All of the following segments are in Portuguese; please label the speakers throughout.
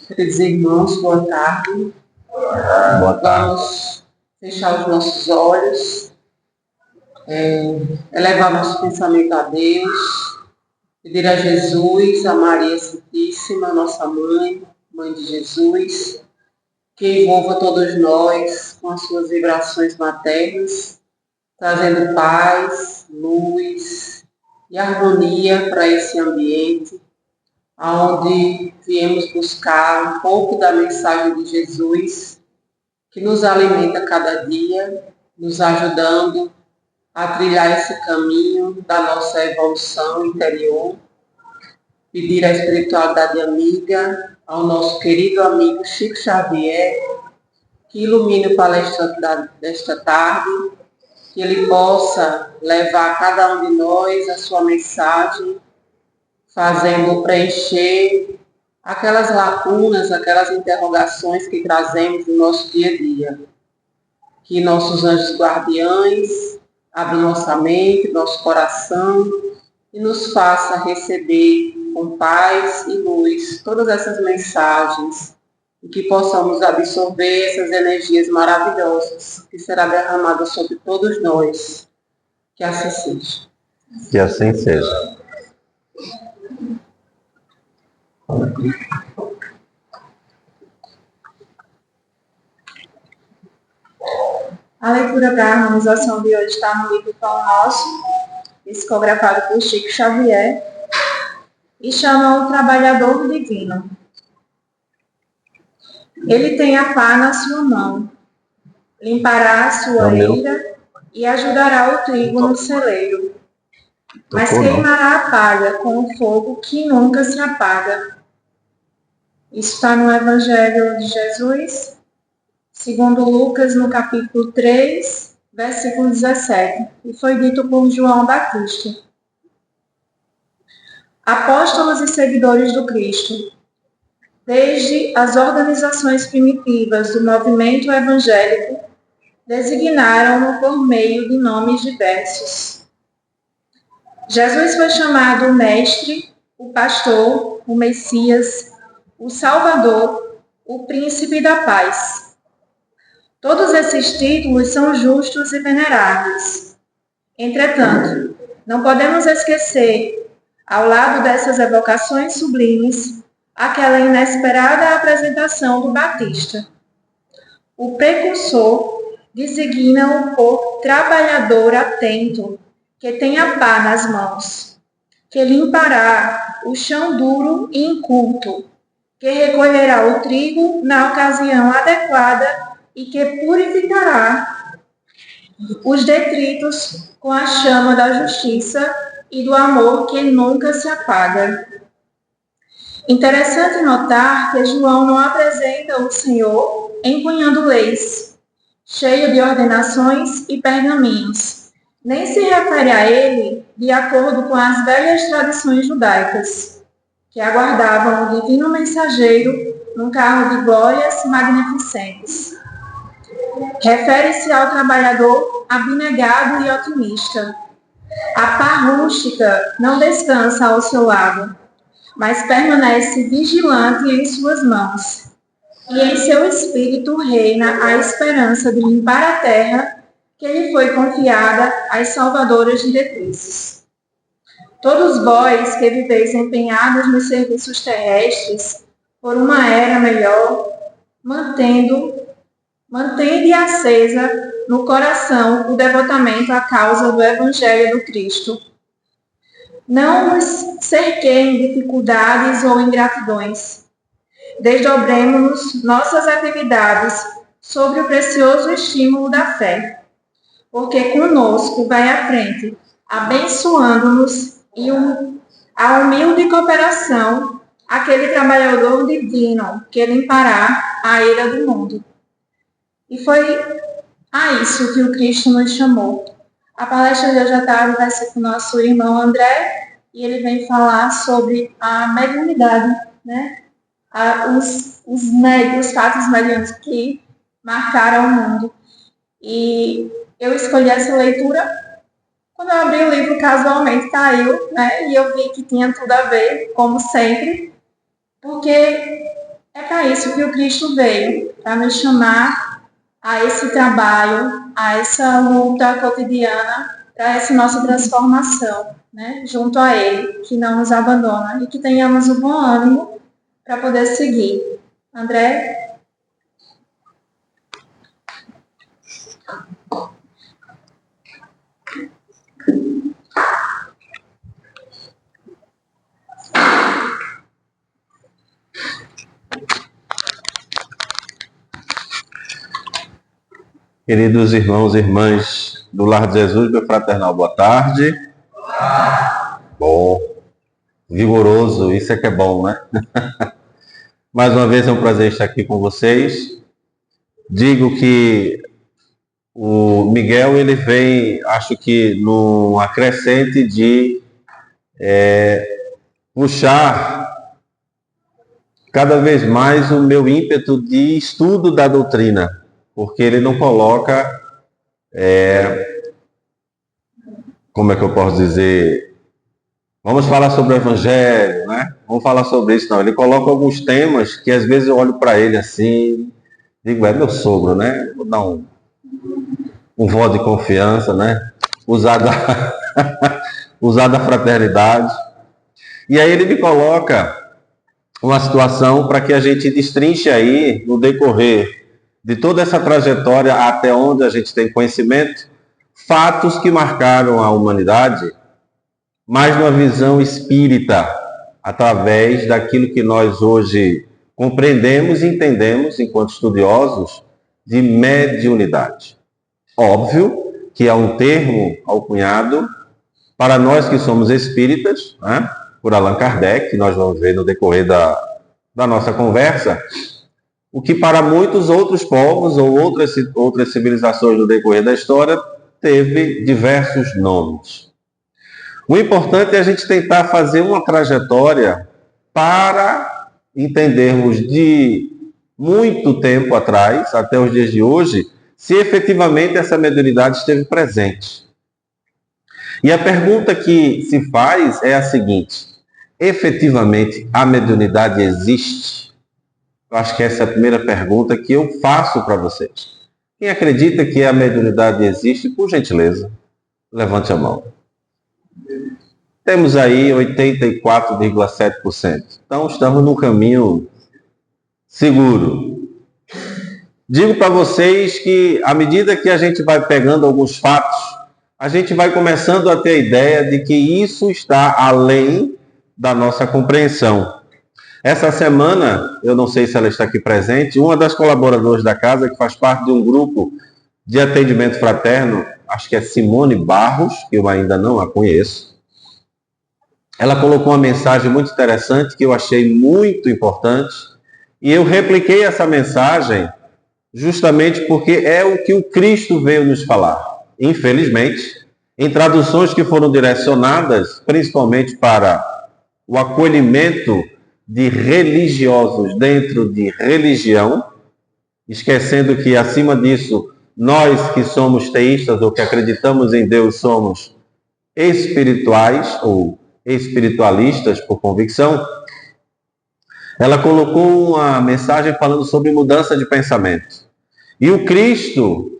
Speaker 1: Queridos irmãos, boa tarde.
Speaker 2: Boa tarde.
Speaker 1: Vamos fechar os nossos olhos, elevar nosso pensamento a Deus, pedir a Jesus, a Maria Santíssima, nossa mãe, mãe de Jesus, que envolva todos nós com as suas vibrações maternas, trazendo paz, luz e harmonia para esse ambiente, onde viemos buscar um pouco da mensagem de Jesus, que nos alimenta cada dia, nos ajudando a trilhar esse caminho da nossa evolução interior. Pedir a espiritualidade amiga ao nosso querido amigo Chico Xavier, que ilumine o palestrante desta tarde, que ele possa levar a cada um de nós a sua mensagem, fazendo preencher aquelas lacunas, aquelas interrogações que trazemos no nosso dia a dia. Que nossos anjos guardiães abram nossa mente, nosso coração e nos faça receber com paz e luz todas essas mensagens e que possamos absorver essas energias maravilhosas que será derramada sobre todos nós. Que assim seja.
Speaker 2: Que assim seja.
Speaker 3: A leitura da harmonização de hoje está no livro Pão Nosso, psicografado por Chico Xavier, e chama O Trabalhador Divino. Ele tem a pá na sua mão, limpará a sua eira e ajudará o trigo no celeiro, mas queimará a palha com o fogo que nunca se apaga. Isso está no Evangelho de Jesus, segundo Lucas, no capítulo 3, versículo 17, e foi dito por João Batista. Apóstolos e seguidores do Cristo, desde as organizações primitivas do movimento evangélico, designaram-no por meio de nomes diversos. Jesus foi chamado o Mestre, o Pastor, o Messias, o Salvador, o Príncipe da Paz. Todos esses títulos são justos e veneráveis. Entretanto, não podemos esquecer, ao lado dessas evocações sublimes, aquela inesperada apresentação do Batista. O precursor designa-o por trabalhador atento, que tem a pá nas mãos, que limpará o chão duro e inculto, que recolherá o trigo na ocasião adequada e que purificará os detritos com a chama da justiça e do amor que nunca se apaga. Interessante notar que João não apresenta o Senhor empunhando leis, cheio de ordenações e pergaminhos, nem se refere a ele de acordo com as velhas tradições judaicas, que aguardavam o divino mensageiro num carro de glórias magnificentes. Refere-se ao trabalhador abnegado e otimista. A pá rústica não descansa ao seu lado, mas permanece vigilante em suas mãos, e em seu espírito reina a esperança de limpar a terra que lhe foi confiada às salvadoras diretrizes. Todos vós que viveis empenhados nos serviços terrestres por uma era melhor, mantende acesa no coração o devotamento à causa do Evangelho do Cristo. Não nos cerqueiem dificuldades ou ingratidões. Desdobremo-nos nossas atividades sobre o precioso estímulo da fé, porque conosco vai à frente, abençoando-nos e a humilde cooperação, aquele trabalhador divino que limpará a ira do mundo. E foi a isso que o Cristo nos chamou. A palestra de hoje à tarde vai ser com o nosso irmão André, e ele vem falar sobre a mediunidade, né? Os fatos mediúnicos que marcaram o mundo. E eu escolhi essa leitura quando eu abri o livro, casualmente caiu, né? E eu vi que tinha tudo a ver, como sempre, porque É para isso que o Cristo veio, para nos chamar a esse trabalho, a essa luta cotidiana, para essa nossa transformação, né? Junto a Ele, que não nos abandona e que tenhamos o bom ânimo para poder seguir. André?
Speaker 2: Queridos irmãos e irmãs do Lar de Jesus, meu fraternal, boa tarde. Bom, vigoroso, isso é que é bom, né? Mais uma vez é um prazer estar aqui com vocês. Digo que o Miguel, ele vem, acho que num acrescente de puxar cada vez mais o meu ímpeto de estudo da doutrina, porque ele não coloca, como é que eu posso dizer, vamos falar sobre o Evangelho, né? Vamos falar sobre isso, não. Ele coloca alguns temas que às vezes eu olho para ele assim, digo, é meu sogro, né? Vou dar um voto de confiança, né? Usar da fraternidade. E aí ele me coloca uma situação para que a gente destrinche aí, no decorrer de toda essa trajetória até onde a gente tem conhecimento, fatos que marcaram a humanidade, mas numa visão espírita, através daquilo que nós hoje compreendemos e entendemos, enquanto estudiosos, de mediunidade. Óbvio que é um termo alcunhado para nós que somos espíritas, né? Por Allan Kardec, que nós vamos ver no decorrer da nossa conversa, o que para muitos outros povos ou outras civilizações no decorrer da história teve diversos nomes. O importante é a gente tentar fazer uma trajetória para entendermos de muito tempo atrás, até os dias de hoje, se efetivamente essa mediunidade esteve presente. E a pergunta que se faz é a seguinte: efetivamente a mediunidade existe? Eu acho que essa é a primeira pergunta que eu faço para vocês. Quem acredita que a mediunidade existe, por gentileza, levante a mão. Temos aí 84,7%. Então estamos num caminho seguro. Digo para vocês que à medida que a gente vai pegando alguns fatos, a gente vai começando a ter a ideia de que isso está além da nossa compreensão. Essa semana, eu não sei se ela está aqui presente, uma das colaboradoras da casa, que faz parte de um grupo de atendimento fraterno, acho que é Simone Barros, que eu ainda não a conheço, ela colocou uma mensagem muito interessante, que eu achei muito importante, e eu repliquei essa mensagem justamente porque é o que o Cristo veio nos falar. Infelizmente, em traduções que foram direcionadas principalmente para o acolhimento de religiosos dentro de religião, esquecendo que, acima disso, nós que somos teístas ou que acreditamos em Deus somos espirituais ou espiritualistas por convicção, ela colocou uma mensagem falando sobre mudança de pensamento. E o Cristo,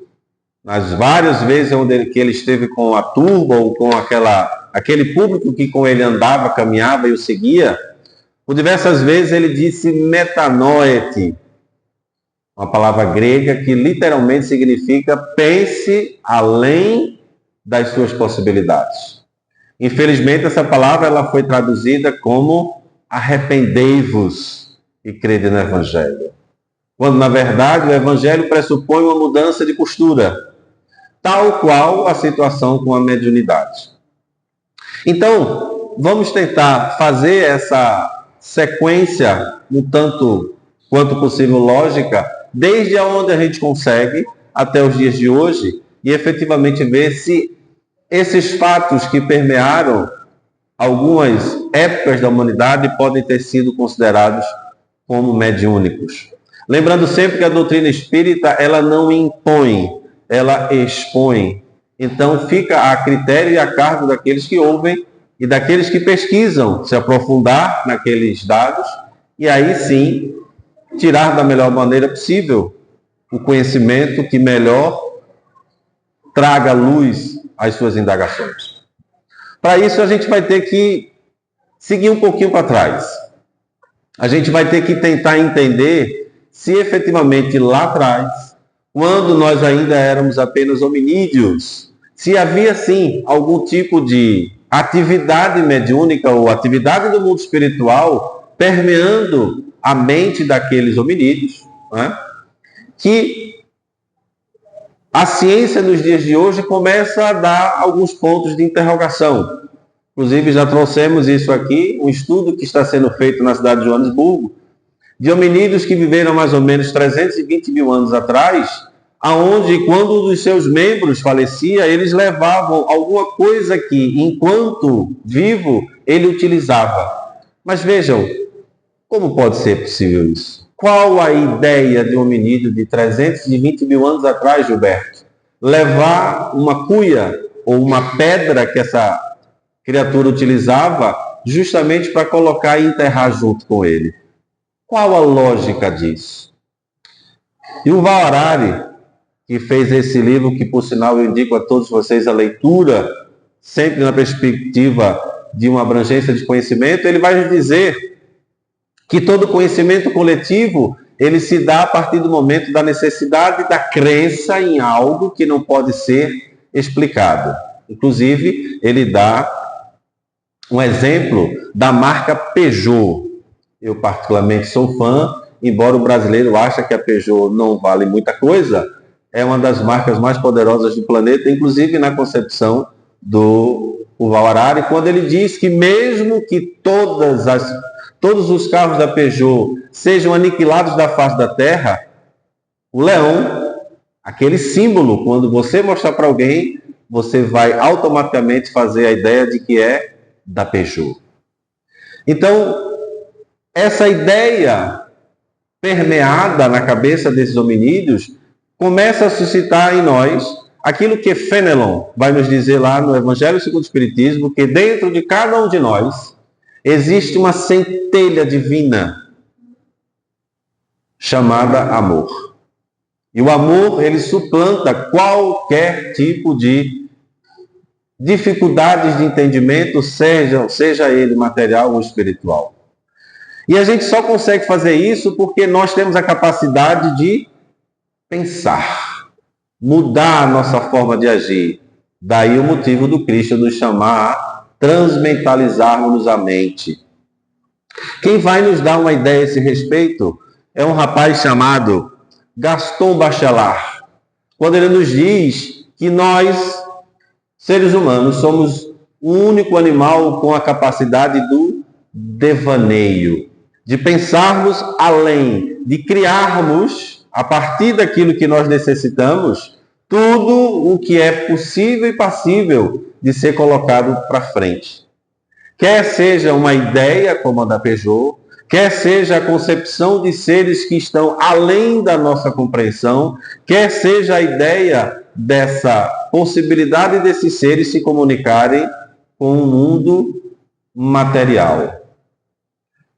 Speaker 2: nas várias vezes que ele esteve com a turba ou com aquele público que com ele andava, caminhava e o seguia, por diversas vezes ele disse metanoete, uma palavra grega que literalmente significa pense além das suas possibilidades. Infelizmente, essa palavra ela foi traduzida como arrependei-vos e crede no Evangelho. Quando, na verdade, o Evangelho pressupõe uma mudança de postura, tal qual a situação com a mediunidade. Então, vamos tentar fazer essa sequência, um tanto quanto possível lógica, desde onde a gente consegue até os dias de hoje, e efetivamente ver se esses fatos que permearam algumas épocas da humanidade podem ter sido considerados como mediúnicos. Lembrando sempre que a doutrina espírita, ela não impõe, ela expõe. Então fica a critério e a cargo daqueles que ouvem e daqueles que pesquisam, se aprofundar naqueles dados, e aí sim tirar da melhor maneira possível o conhecimento que melhor traga luz às suas indagações. Para isso, a gente vai ter que seguir um pouquinho para trás. A gente vai ter que tentar entender se efetivamente lá atrás, quando nós ainda éramos apenas hominídeos, se havia sim algum tipo de atividade mediúnica ou atividade do mundo espiritual permeando a mente daqueles hominídeos, né? Que a ciência nos dias de hoje começa a dar alguns pontos de interrogação. Inclusive já trouxemos isso aqui, um estudo que está sendo feito na cidade de Joanesburgo, de hominídeos que viveram mais ou menos 320 mil anos atrás, aonde quando um dos seus membros falecia, eles levavam alguma coisa que, enquanto vivo, ele utilizava. Mas vejam, como pode ser possível isso? Qual a ideia de um hominídeo de 320 mil anos atrás, Gilberto? Levar uma cuia ou uma pedra que essa criatura utilizava justamente para colocar e enterrar junto com ele. Qual a lógica disso? E o Yuval Harari, que fez esse livro, que por sinal eu indico a todos vocês a leitura, sempre na perspectiva de uma abrangência de conhecimento, ele vai nos dizer que todo conhecimento coletivo, ele se dá a partir do momento da necessidade da crença em algo que não pode ser explicado. Inclusive, ele dá um exemplo da marca Peugeot. Eu particularmente sou fã, embora o brasileiro ache que a Peugeot não vale muita coisa, é uma das marcas mais poderosas do planeta, inclusive na concepção do Yuval Harari, quando ele diz que mesmo que todos os carros da Peugeot sejam aniquilados da face da terra, o leão, aquele símbolo, quando você mostrar para alguém, você vai automaticamente fazer a ideia de que é da Peugeot. Então, essa ideia permeada na cabeça desses hominídeos começa a suscitar em nós aquilo que Fenelon vai nos dizer lá no Evangelho segundo o Espiritismo, que dentro de cada um de nós existe uma centelha divina chamada amor. E o amor, ele suplanta qualquer tipo de dificuldades de entendimento, seja ele material ou espiritual. E a gente só consegue fazer isso porque nós temos a capacidade de pensar, mudar a nossa forma de agir. Daí o motivo do Cristo nos chamar a transmentalizarmos a mente. Quem vai nos dar uma ideia a esse respeito é um rapaz chamado Gaston Bachelard, quando ele nos diz que nós, seres humanos, somos o único animal com a capacidade do devaneio, de pensarmos além, de criarmos, a partir daquilo que nós necessitamos, tudo o que é possível e passível de ser colocado para frente. Quer seja uma ideia como a da Peugeot, quer seja a concepção de seres que estão além da nossa compreensão, quer seja a ideia dessa possibilidade desses seres se comunicarem com o mundo material.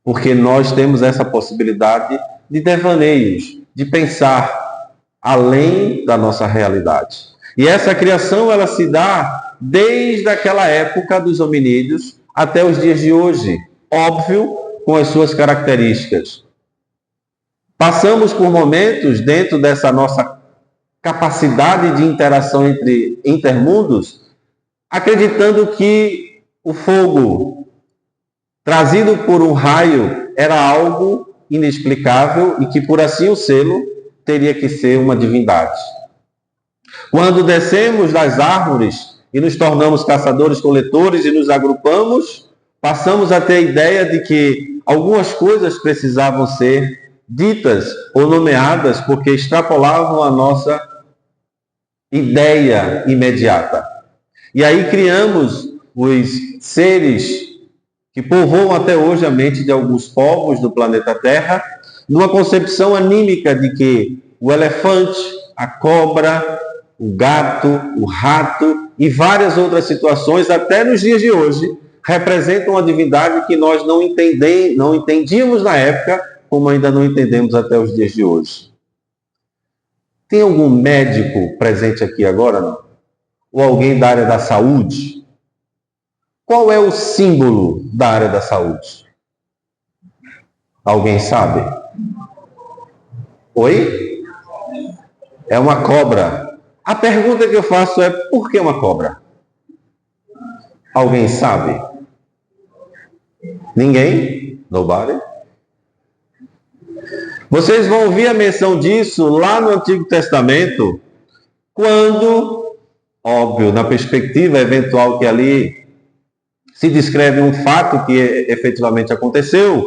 Speaker 2: Porque nós temos essa possibilidade de devaneios, de pensar além da nossa realidade. E essa criação, ela se dá desde aquela época dos hominídeos até os dias de hoje. Óbvio, com as suas características. Passamos por momentos dentro dessa nossa capacidade de interação entre intermundos, acreditando que o fogo trazido por um raio era algo inexplicável e que, por assim o selo, teria que ser uma divindade. Quando descemos das árvores e nos tornamos caçadores-coletores e nos agrupamos, passamos a ter a ideia de que algumas coisas precisavam ser ditas ou nomeadas porque extrapolavam a nossa ideia imediata. E aí criamos os seres que povoam até hoje a mente de alguns povos do planeta Terra, numa concepção anímica de que o elefante, a cobra, o gato, o rato e várias outras situações, até nos dias de hoje, representam uma divindade que nós não entendíamos na época, como ainda não entendemos até os dias de hoje. Tem algum médico presente aqui agora, não? Ou alguém da área da saúde? Qual é o símbolo da área da saúde? Alguém sabe? Oi? É uma cobra. A pergunta que eu faço é, por que uma cobra? Alguém sabe? Ninguém? Nobody? Vocês vão ouvir a menção disso lá no Antigo Testamento, quando, óbvio, na perspectiva eventual que ali se descreve um fato que efetivamente aconteceu,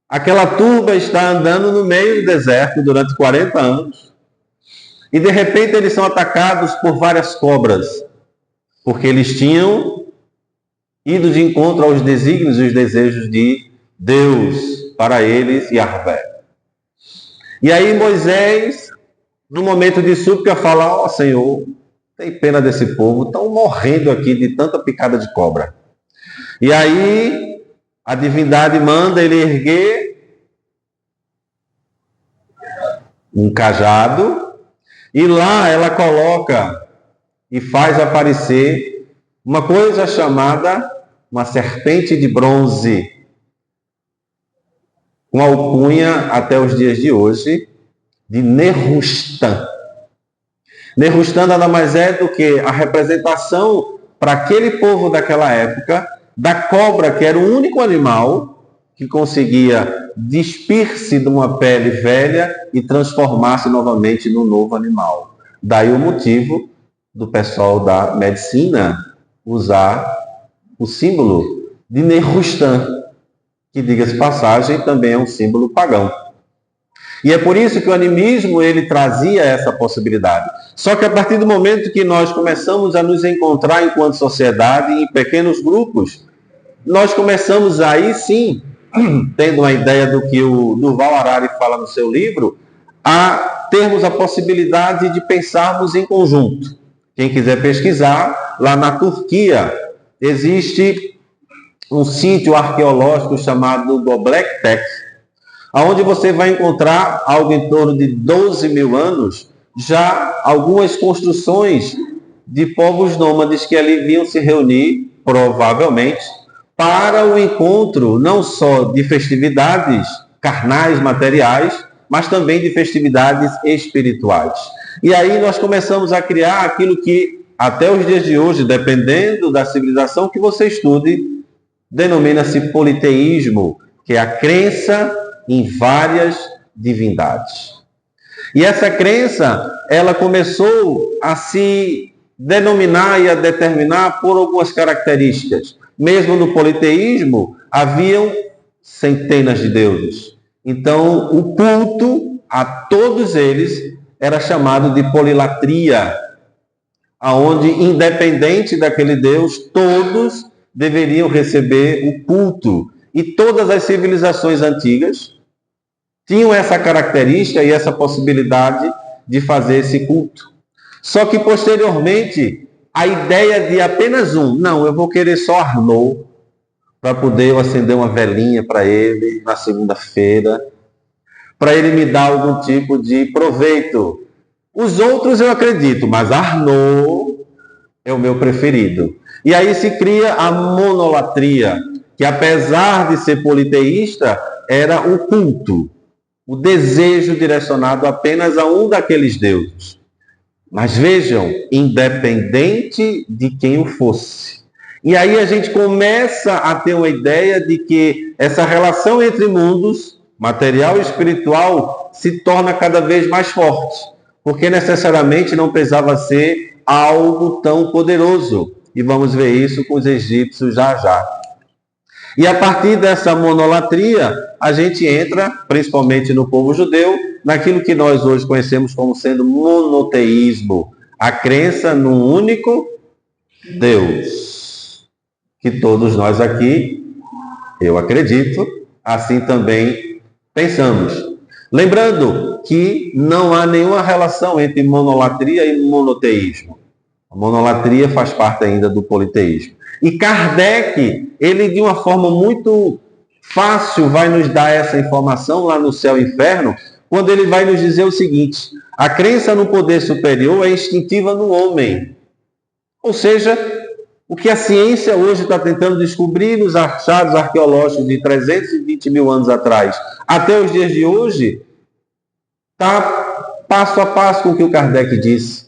Speaker 2: aquela turba está andando no meio do deserto durante 40 anos, e de repente eles são atacados por várias cobras, porque eles tinham ido de encontro aos desígnios e os desejos de Deus para eles, Yahvé. E aí Moisés, no momento de súplica, fala, ó Senhor, tem pena desse povo, estão morrendo aqui de tanta picada de cobra. E aí a divindade manda ele erguer um cajado, e lá ela coloca e faz aparecer uma coisa chamada uma serpente de bronze, com alcunha até os dias de hoje de Nehushtan. Nehushtan nada mais é do que a representação para aquele povo daquela época da cobra, que era o único animal que conseguia despir-se de uma pele velha e transformar-se novamente num novo animal. Daí o motivo do pessoal da medicina usar o símbolo de Nehushtan, que, diga-se passagem, também é um símbolo pagão. E é por isso que o animismo ele trazia essa possibilidade. Só que a partir do momento que nós começamos a nos encontrar enquanto sociedade, em pequenos grupos, nós começamos aí sim, tendo uma ideia do que o Yuval Harari fala no seu livro, a termos a possibilidade de pensarmos em conjunto. Quem quiser pesquisar, lá na Turquia existe um sítio arqueológico chamado Göbekli Tepe, onde você vai encontrar algo em torno de 12 mil anos, já algumas construções de povos nômades que ali vinham se reunir, provavelmente, para o encontro não só de festividades carnais, materiais, mas também de festividades espirituais. E aí nós começamos a criar aquilo que, até os dias de hoje, dependendo da civilização que você estude, denomina-se politeísmo, que é a crença em várias divindades. E essa crença, ela começou a se denominar e a determinar por algumas características. Mesmo no politeísmo, haviam centenas de deuses. Então, o culto a todos eles era chamado de polilatria, aonde, independente daquele Deus, todos deveriam receber o culto. E todas as civilizações antigas tinham essa característica e essa possibilidade de fazer esse culto. Só que, posteriormente, a ideia de apenas não, eu vou querer só Arnaud, para poder eu acender uma velinha para ele na segunda-feira, para ele me dar algum tipo de proveito. Os outros eu acredito, mas Arnaud é o meu preferido. E aí se cria a monolatria, que apesar de ser politeísta, era o culto, o desejo direcionado apenas a um daqueles deuses. Mas vejam, independente de quem o fosse. E aí a gente começa a ter uma ideia de que essa relação entre mundos, material e espiritual, se torna cada vez mais forte, porque necessariamente não precisava ser algo tão poderoso. E vamos ver isso com os egípcios já já. E a partir dessa monolatria, a gente entra, principalmente no povo judeu, naquilo que nós hoje conhecemos como sendo monoteísmo, a crença num único Deus, que todos nós aqui, eu acredito, assim também pensamos. Lembrando que não há nenhuma relação entre monolatria e monoteísmo. A monolatria faz parte ainda do politeísmo. E Kardec, ele de uma forma muito fácil vai nos dar essa informação lá no céu e inferno, quando ele vai nos dizer o seguinte: a crença no poder superior é instintiva no homem. Ou seja, o que a ciência hoje está tentando descobrir nos achados arqueológicos de 320 mil anos atrás, até os dias de hoje, está passo a passo com o que o Kardec disse.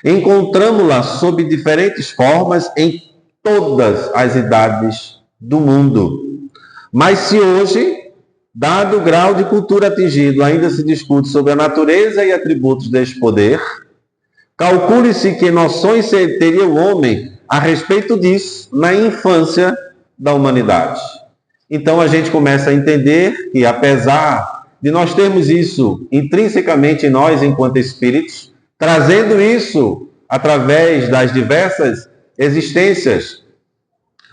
Speaker 2: Encontramos-la sob diferentes formas em todas as idades do mundo. Mas se hoje, dado o grau de cultura atingido, ainda se discute sobre a natureza e atributos deste poder, calcule-se que noções teria o homem a respeito disso na infância da humanidade. Então a gente começa a entender que, apesar de nós termos isso intrinsecamente em nós enquanto espíritos, trazendo isso através das diversas existências,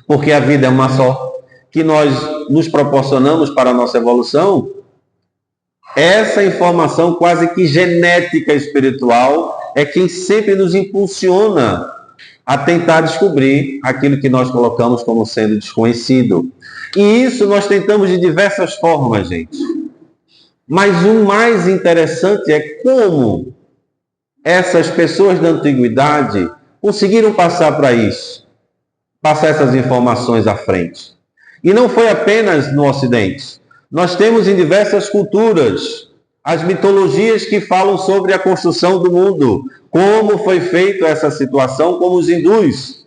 Speaker 2: porque a vida é uma só, que nós nos proporcionamos para a nossa evolução, essa informação quase que genética espiritual é quem sempre nos impulsiona a tentar descobrir aquilo que nós colocamos como sendo desconhecido. E isso nós tentamos de diversas formas, gente. Mas o mais interessante é como essas pessoas da antiguidade conseguiram passar para isso, passar essas informações à frente. E não foi apenas no Ocidente. Nós temos em diversas culturas as mitologias que falam sobre a construção do mundo, como foi feita essa situação, como os hindus,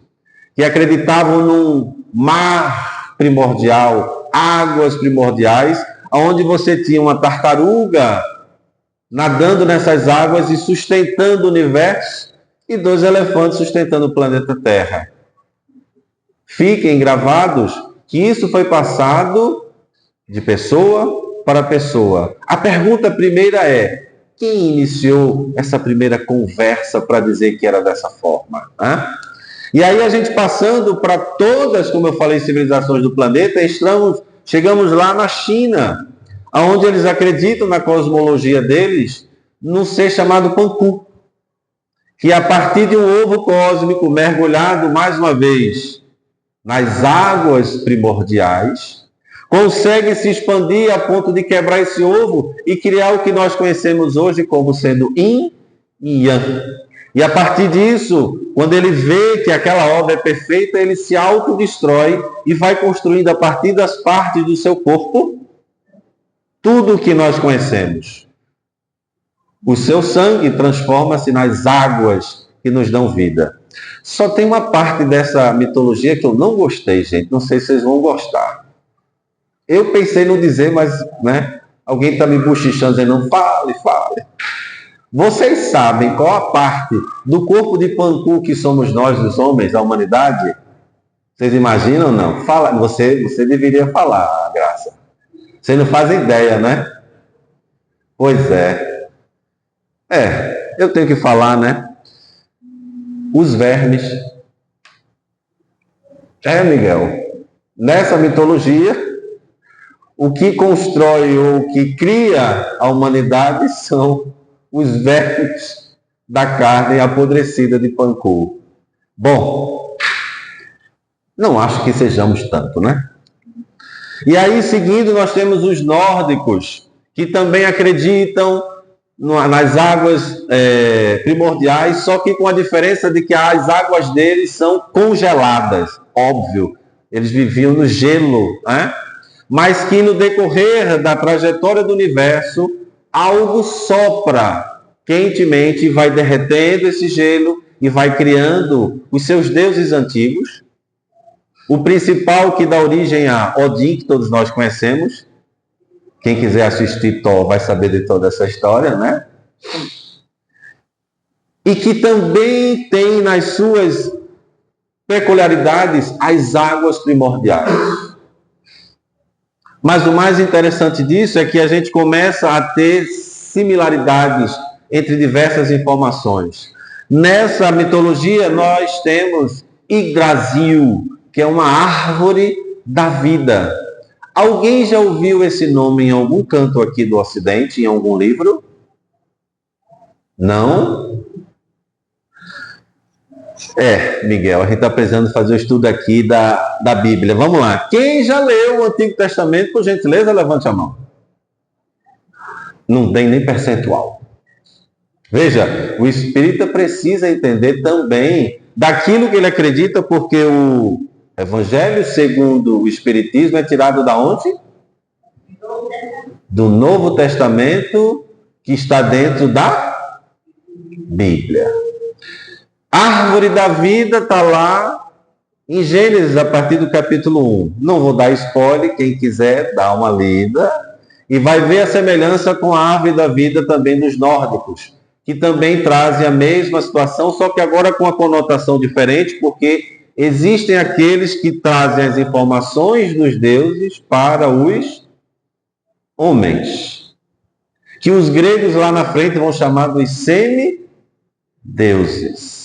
Speaker 2: que acreditavam num mar primordial, águas primordiais, onde você tinha uma tartaruga nadando nessas águas e sustentando o universo, e 2 elefantes sustentando o planeta Terra. Fiquem gravados que isso foi passado de pessoa para pessoa. A pergunta primeira é: quem iniciou essa primeira conversa para dizer que era dessa forma? E aí a gente passando para todas, como eu falei, civilizações do planeta, chegamos lá na China, onde eles acreditam na cosmologia deles, num ser chamado Panku, que a partir de um ovo cósmico mergulhado mais uma vez nas águas primordiais, consegue se expandir a ponto de quebrar esse ovo e criar o que nós conhecemos hoje como sendo Yin e Yang. E a partir disso, quando ele vê que aquela obra é perfeita, ele se autodestrói e vai construindo a partir das partes do seu corpo tudo o que nós conhecemos. O seu sangue transforma-se nas águas que nos dão vida. Só tem uma parte dessa mitologia que eu não gostei, gente. Não sei se vocês vão gostar. Eu pensei em não dizer, mas alguém está me bochichando, dizendo, fale. Vocês sabem qual a parte do corpo de Panku que somos nós, os homens, a humanidade? Vocês imaginam ou não? Fala, você deveria falar, Graça. Vocês não fazem ideia, né? Pois é. Eu tenho que falar, né? Os vermes. Miguel. Nessa mitologia, o que constrói ou o que cria a humanidade são os vermes da carne apodrecida de Panku. Bom, não acho que sejamos tanto, né? E aí, seguindo, nós temos os nórdicos, que também acreditam nas águas primordiais, só que com a diferença de que as águas deles são congeladas, óbvio. Eles viviam no gelo, mas que no decorrer da trajetória do universo, algo sopra quentemente e vai derretendo esse gelo e vai criando os seus deuses antigos. O principal que dá origem a Odin, que todos nós conhecemos. Quem quiser assistir Thor vai saber de toda essa história, né? E que também tem nas suas peculiaridades as águas primordiais. Mas o mais interessante disso é que a gente começa a ter similaridades entre diversas informações. Nessa mitologia nós temos Yggdrasil, que é uma árvore da vida. Alguém já ouviu esse nome em algum canto aqui do Ocidente, em algum livro? Não? Miguel, a gente está precisando fazer o estudo aqui da Bíblia. Vamos lá. Quem já leu o Antigo Testamento, por gentileza, levante a mão. Não tem nem percentual. Veja, o espírita precisa entender também daquilo que ele acredita, porque o Evangelho segundo o Espiritismo é tirado da onde? Do Novo Testamento, que está dentro da Bíblia. Árvore da vida está lá em Gênesis, a partir do capítulo 1. Não vou dar spoiler, quem quiser dá uma lida, e vai ver a semelhança com a árvore da vida também dos nórdicos, que também trazem a mesma situação, só que agora com a conotação diferente, porque existem aqueles que trazem as informações dos deuses para os homens, que os gregos lá na frente vão chamar dos semideuses.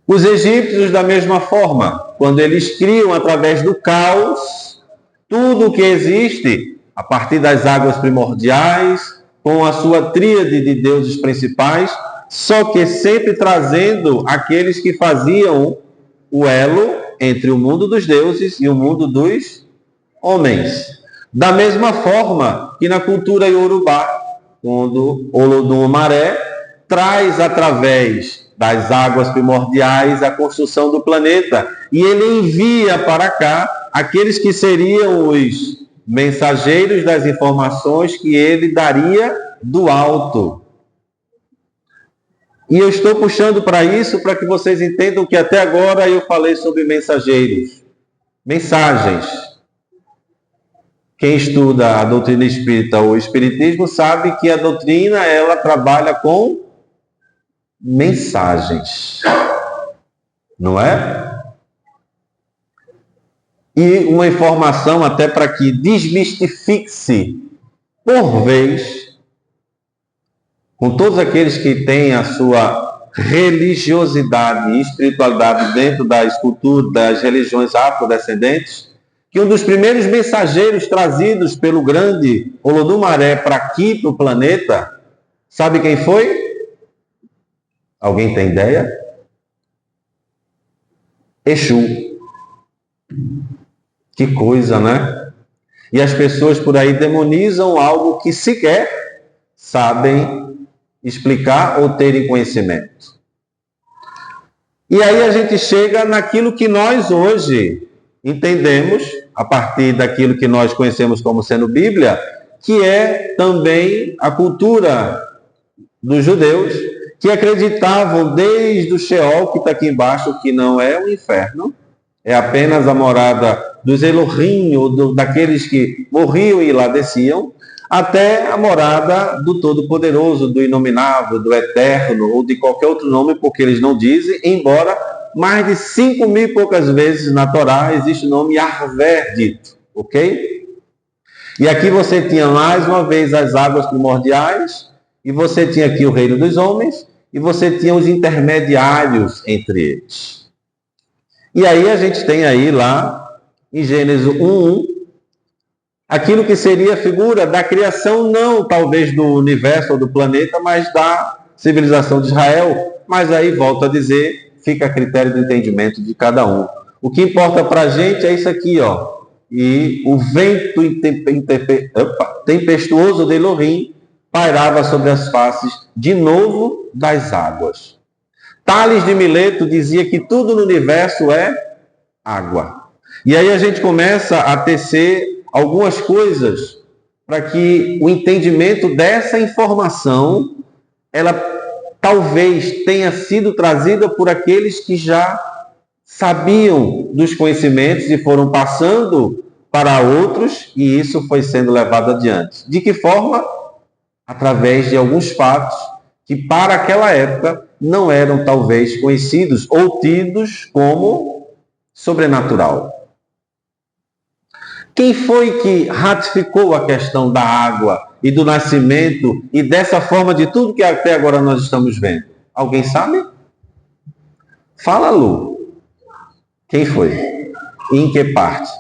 Speaker 2: Os egípcios, da mesma forma, quando eles criam através do caos tudo o que existe, a partir das águas primordiais, com a sua tríade de deuses principais, só que sempre trazendo aqueles que faziam o elo entre o mundo dos deuses e o mundo dos homens. Da mesma forma que na cultura iorubá, quando Olodum-Maré traz através das águas primordiais a construção do planeta, e ele envia para cá aqueles que seriam os mensageiros das informações que ele daria do alto. E eu estou puxando para isso para que vocês entendam que até agora eu falei sobre mensageiros, mensagens. Quem estuda a doutrina espírita ou o espiritismo sabe que a doutrina ela trabalha com mensagens, não é? E uma informação até para que desmistifique-se, por vez, com todos aqueles que têm a sua religiosidade e espiritualidade dentro das culturas, das religiões afrodescendentes, que um dos primeiros mensageiros trazidos pelo grande Olodum-Maré para aqui, para o planeta, sabe quem foi? Alguém tem ideia? Exu. Que coisa, né? E as pessoas por aí demonizam algo que sequer sabem explicar ou terem conhecimento. E aí a gente chega naquilo que nós hoje entendemos, a partir daquilo que nós conhecemos como sendo Bíblia, que é também a cultura dos judeus, que acreditavam desde o Sheol, que está aqui embaixo, que não é o inferno, é apenas a morada dos Elohim, ou daqueles que morriam e lá desciam, até a morada do Todo-Poderoso, do Inominável, do Eterno, ou de qualquer outro nome, porque eles não dizem, embora mais de 5.000 e poucas vezes na Torá existe o nome Yahvé dito, ok? E aqui você tinha mais uma vez as águas primordiais, e você tinha aqui o reino dos homens, e você tinha os intermediários entre eles. E aí a gente tem aí lá, em Gênesis 1:1, aquilo que seria a figura da criação, não talvez do universo ou do planeta, mas da civilização de Israel. Mas aí, volto a dizer, fica a critério do entendimento de cada um. O que importa para a gente é isso aqui, ó. E o vento tempestuoso de Elohim pairava sobre as faces, de novo, das águas. Tales de Mileto dizia que tudo no universo é água. E aí a gente começa a tecer algumas coisas para que o entendimento dessa informação, ela talvez tenha sido trazida por aqueles que já sabiam dos conhecimentos e foram passando para outros, e isso foi sendo levado adiante. De que forma? Através de alguns fatos que para aquela época não eram talvez conhecidos ou tidos como sobrenatural. Quem foi que ratificou a questão da água e do nascimento e dessa forma de tudo que até agora nós estamos vendo? Alguém sabe? Fala, Lu. Quem foi? E em que parte?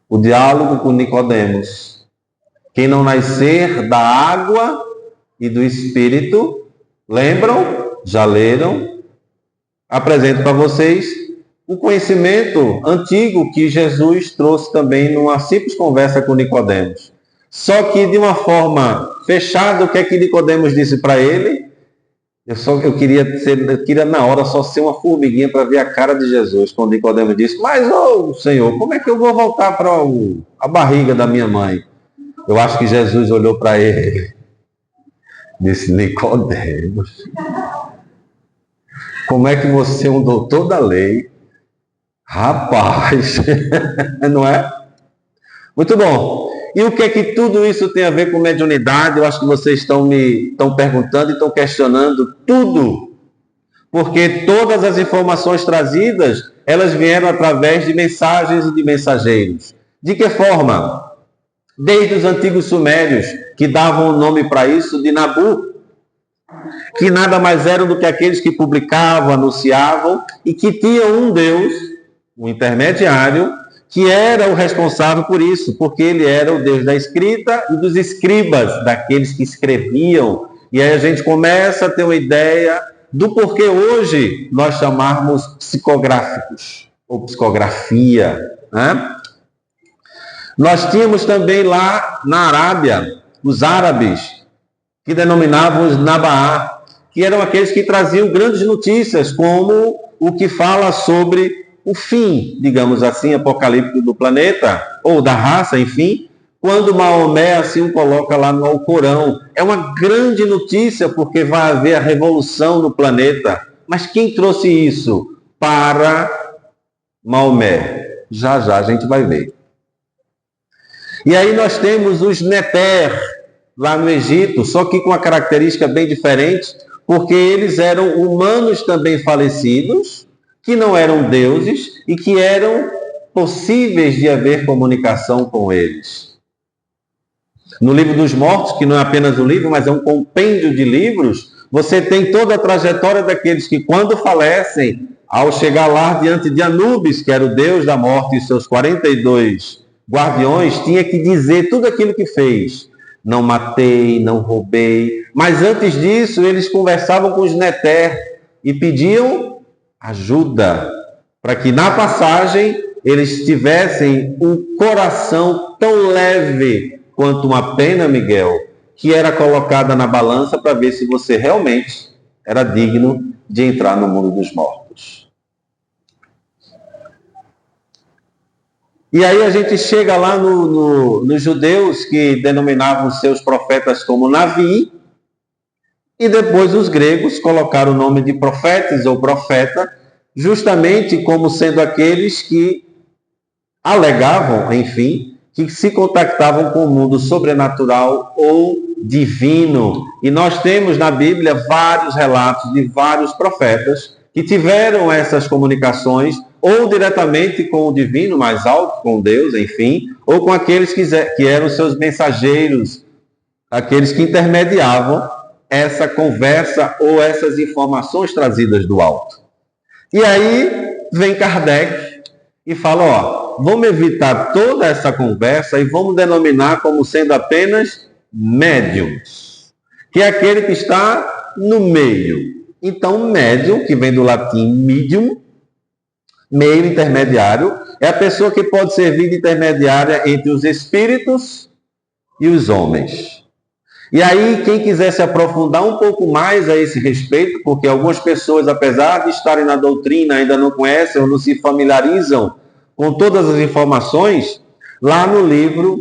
Speaker 2: O diálogo com Nicodemos. Quem não nascer da água e do Espírito, lembram? Já leram? Apresento para vocês o conhecimento antigo que Jesus trouxe também numa simples conversa com Nicodemos. Só que de uma forma fechada, o que é que Nicodemos disse para ele? Eu queria na hora só ser uma formiguinha para ver a cara de Jesus, quando Nicodemos disse, mas, Senhor, como é que eu vou voltar para a barriga da minha mãe? Eu acho que Jesus olhou para ele, disse, Nicodemos, como é que você é um doutor da lei? Rapaz, não é? Muito bom. E o que é que tudo isso tem a ver com mediunidade? Eu acho que vocês estão perguntando e estão questionando tudo. Porque todas as informações trazidas, elas vieram através de mensagens e de mensageiros. De que forma? Desde os antigos sumérios, que davam o nome para isso de Nabu, que nada mais eram do que aqueles que publicavam, anunciavam, e que tinham um Deus, um intermediário, que era o responsável por isso, porque ele era o Deus da escrita e dos escribas, daqueles que escreviam. E aí a gente começa a ter uma ideia do porquê hoje nós chamarmos psicográficos, ou psicografia, né? Nós tínhamos também lá na Arábia, os árabes, que denominavam os Nabaá, que eram aqueles que traziam grandes notícias, como o que fala sobre o fim, digamos assim, apocalíptico do planeta, ou da raça, enfim, quando Maomé assim o coloca lá no Alcorão. É uma grande notícia, porque vai haver a revolução no planeta. Mas quem trouxe isso para Maomé? Já já a gente vai ver. E aí nós temos os Neter, lá no Egito, só que com uma característica bem diferente, porque eles eram humanos também falecidos, que não eram deuses e que eram possíveis de haver comunicação com eles. No Livro dos Mortos, que não é apenas um livro, mas é um compêndio de livros, você tem toda a trajetória daqueles que, quando falecem, ao chegar lá diante de Anubis, que era o deus da morte, e seus 42 guardiões, tinha que dizer tudo aquilo que fez. Não matei, não roubei. Mas antes disso, eles conversavam com os Neter e pediam ajuda, para que na passagem eles tivessem um coração tão leve quanto uma pena, Miguel, que era colocada na balança para ver se você realmente era digno de entrar no mundo dos mortos. E aí a gente chega lá nos judeus, que denominavam seus profetas como Navi, e depois os gregos colocaram o nome de profetas ou profeta, justamente como sendo aqueles que alegavam, enfim, que se contactavam com o mundo sobrenatural ou divino. E nós temos na Bíblia vários relatos de vários profetas que tiveram essas comunicações, ou diretamente com o divino mais alto, com Deus, enfim, ou com aqueles que eram seus mensageiros, aqueles que intermediavam essa conversa ou essas informações trazidas do alto. E aí vem Kardec e fala, vamos evitar toda essa conversa e vamos denominar como sendo apenas médiums, que é aquele que está no meio. Então, médium, que vem do latim medium, meio intermediário, é a pessoa que pode servir de intermediária entre os espíritos e os homens. E aí, quem quiser se aprofundar um pouco mais a esse respeito, porque algumas pessoas, apesar de estarem na doutrina, ainda não conhecem ou não se familiarizam com todas as informações, lá no livro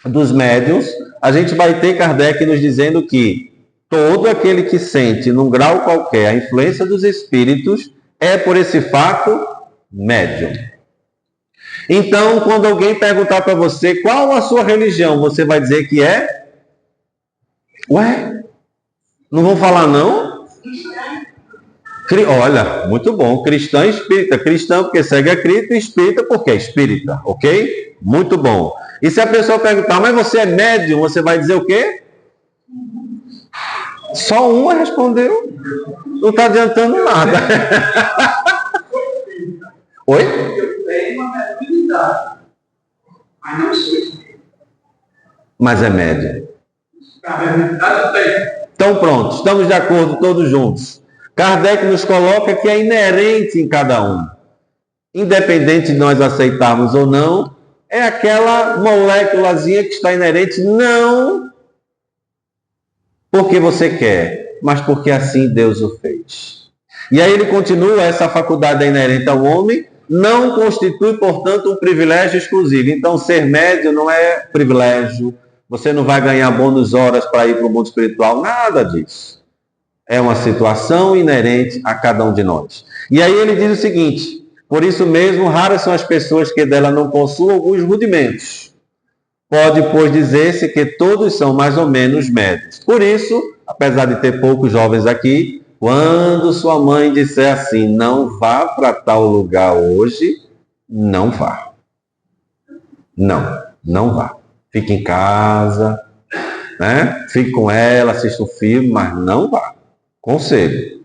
Speaker 2: dos médiuns, a gente vai ter Kardec nos dizendo que todo aquele que sente, num grau qualquer, a influência dos espíritos, é por esse fato médium. Então, quando alguém perguntar para você qual a sua religião, você vai dizer que é? Ué? Não vão falar não? Olha, muito bom. Cristã e espírita. Cristão porque segue a Cristo e espírita porque é espírita. Ok? Muito bom. E se a pessoa perguntar, mas você é médium, você vai dizer o quê? Só uma respondeu. Não está adiantando nada. Oi? Eu tenho uma mediunidade, mas não sou espírita. mas é médio. Então pronto, estamos de acordo todos juntos. Kardec nos coloca que é inerente em cada um. Independente de nós aceitarmos ou não, é aquela moléculazinha que está inerente, não porque você quer, mas porque assim Deus o fez. E aí ele continua, essa faculdade é inerente ao homem, não constitui, portanto, um privilégio exclusivo. Então, ser médio não é privilégio, você não vai ganhar bônus horas para ir para o mundo espiritual, nada disso. É uma situação inerente a cada um de nós. E aí ele diz o seguinte, por isso mesmo, raras são as pessoas que dela não possuem alguns rudimentos. Pode, pois, dizer-se que todos são mais ou menos médios. Por isso, apesar de ter poucos jovens aqui, quando sua mãe disser assim, não vá para tal lugar hoje, não vá. Não vá. Fique em casa, né? Fique com ela, assista um filme, mas não vá. Conselho.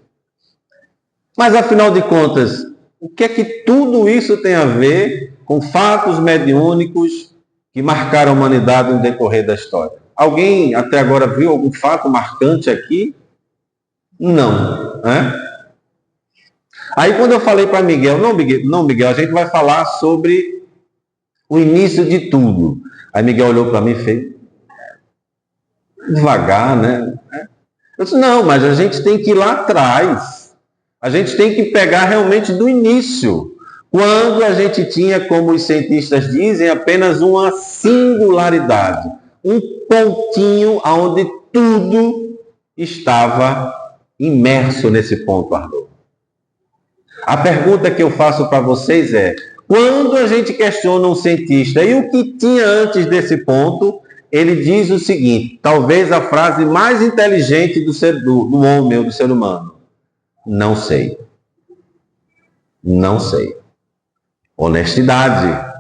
Speaker 2: Mas, afinal de contas, o que é que tudo isso tem a ver com fatos mediúnicos que marcaram a humanidade no decorrer da história? Alguém até agora viu algum fato marcante aqui? Não. Né? Aí quando eu falei para Miguel, não, Miguel, a gente vai falar sobre o início de tudo. Aí Miguel olhou para mim e fez, devagar, né? Eu disse, não, mas a gente tem que ir lá atrás. A gente tem que pegar realmente do início. Quando a gente tinha, como os cientistas dizem, apenas uma singularidade. Um pontinho onde tudo estava imerso nesse ponto, Arnoldo. A pergunta que eu faço para vocês é, quando a gente questiona um cientista e o que tinha antes desse ponto, ele diz o seguinte, talvez a frase mais inteligente do homem ou do ser humano. Não sei. Não sei. Honestidade.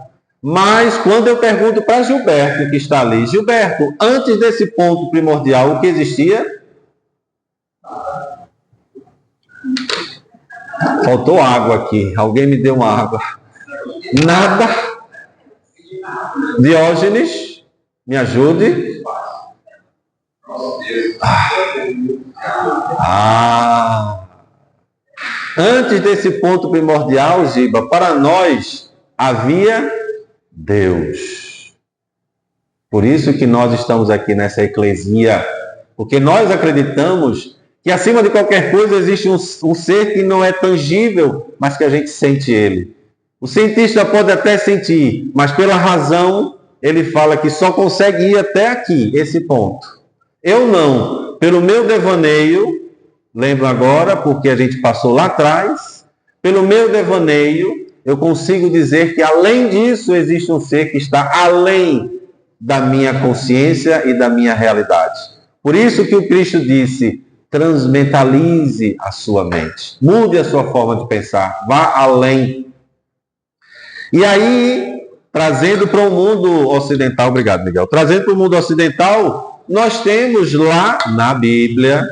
Speaker 2: Mas quando eu pergunto para Gilberto, que está ali, Gilberto, antes desse ponto primordial, o que existia? Faltou água aqui. Alguém me deu uma água. Nada. Diógenes, me ajude. Antes desse ponto primordial, Giba, para nós havia Deus. Por isso que nós estamos aqui nessa eclesia, porque nós acreditamos que acima de qualquer coisa existe um ser que não é tangível, mas que a gente sente ele. O cientista pode até sentir, mas pela razão ele fala que só consegue ir até aqui, esse ponto. Eu não, pelo meu devaneio, lembro agora, porque a gente passou lá atrás, pelo meu devaneio, eu consigo dizer que além disso existe um ser que está além da minha consciência e da minha realidade. Por isso que o Cristo disse, transmentalize a sua mente, mude a sua forma de pensar, vá além. E aí, trazendo para o mundo ocidental, obrigado, Miguel, trazendo para o mundo ocidental, nós temos lá na Bíblia,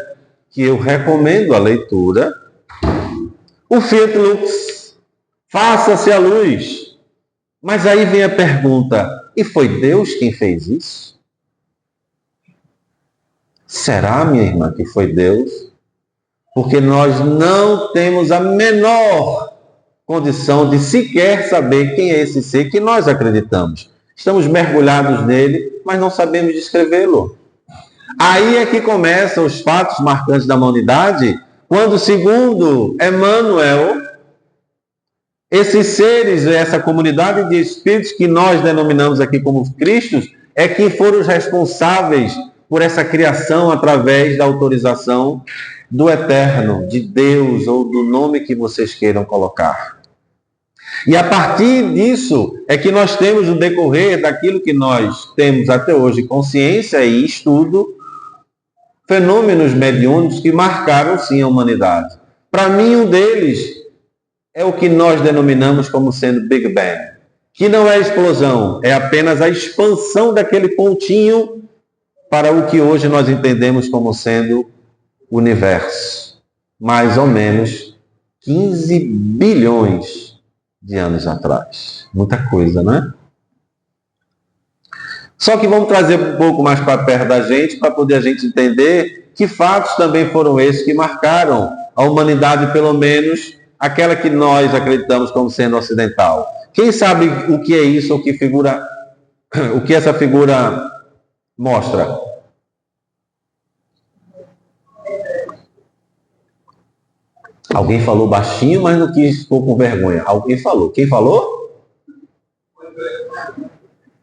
Speaker 2: que eu recomendo a leitura, o Fiat Lux, faça-se a luz. Mas aí vem a pergunta, e foi Deus quem fez isso? Será, minha irmã, que foi Deus? Porque nós não temos a menor condição de sequer saber quem é esse ser que nós acreditamos. Estamos mergulhados nele, mas não sabemos descrevê-lo. Aí é que começam os fatos marcantes da humanidade, quando, segundo Emmanuel, esses seres, essa comunidade de espíritos que nós denominamos aqui como Cristos, é que foram os responsáveis por essa criação através da autorização do Eterno, de Deus, ou do nome que vocês queiram colocar. E a partir disso é que nós temos no decorrer daquilo que nós temos até hoje, consciência e estudo, fenômenos mediúnicos que marcaram sim a humanidade. Para mim, um deles é o que nós denominamos como sendo Big Bang, que não é explosão, é apenas a expansão daquele pontinho para o que hoje nós entendemos como sendo universo. Mais ou menos 15 bilhões de anos atrás. Muita coisa, né? Só que vamos trazer um pouco mais para perto da gente, para poder a gente entender que fatos também foram esses que marcaram a humanidade, pelo menos aquela que nós acreditamos como sendo ocidental. Quem sabe o que é isso, o que essa figura mostra? Alguém falou baixinho, mas não quis, ficou com vergonha. Alguém falou. Quem falou?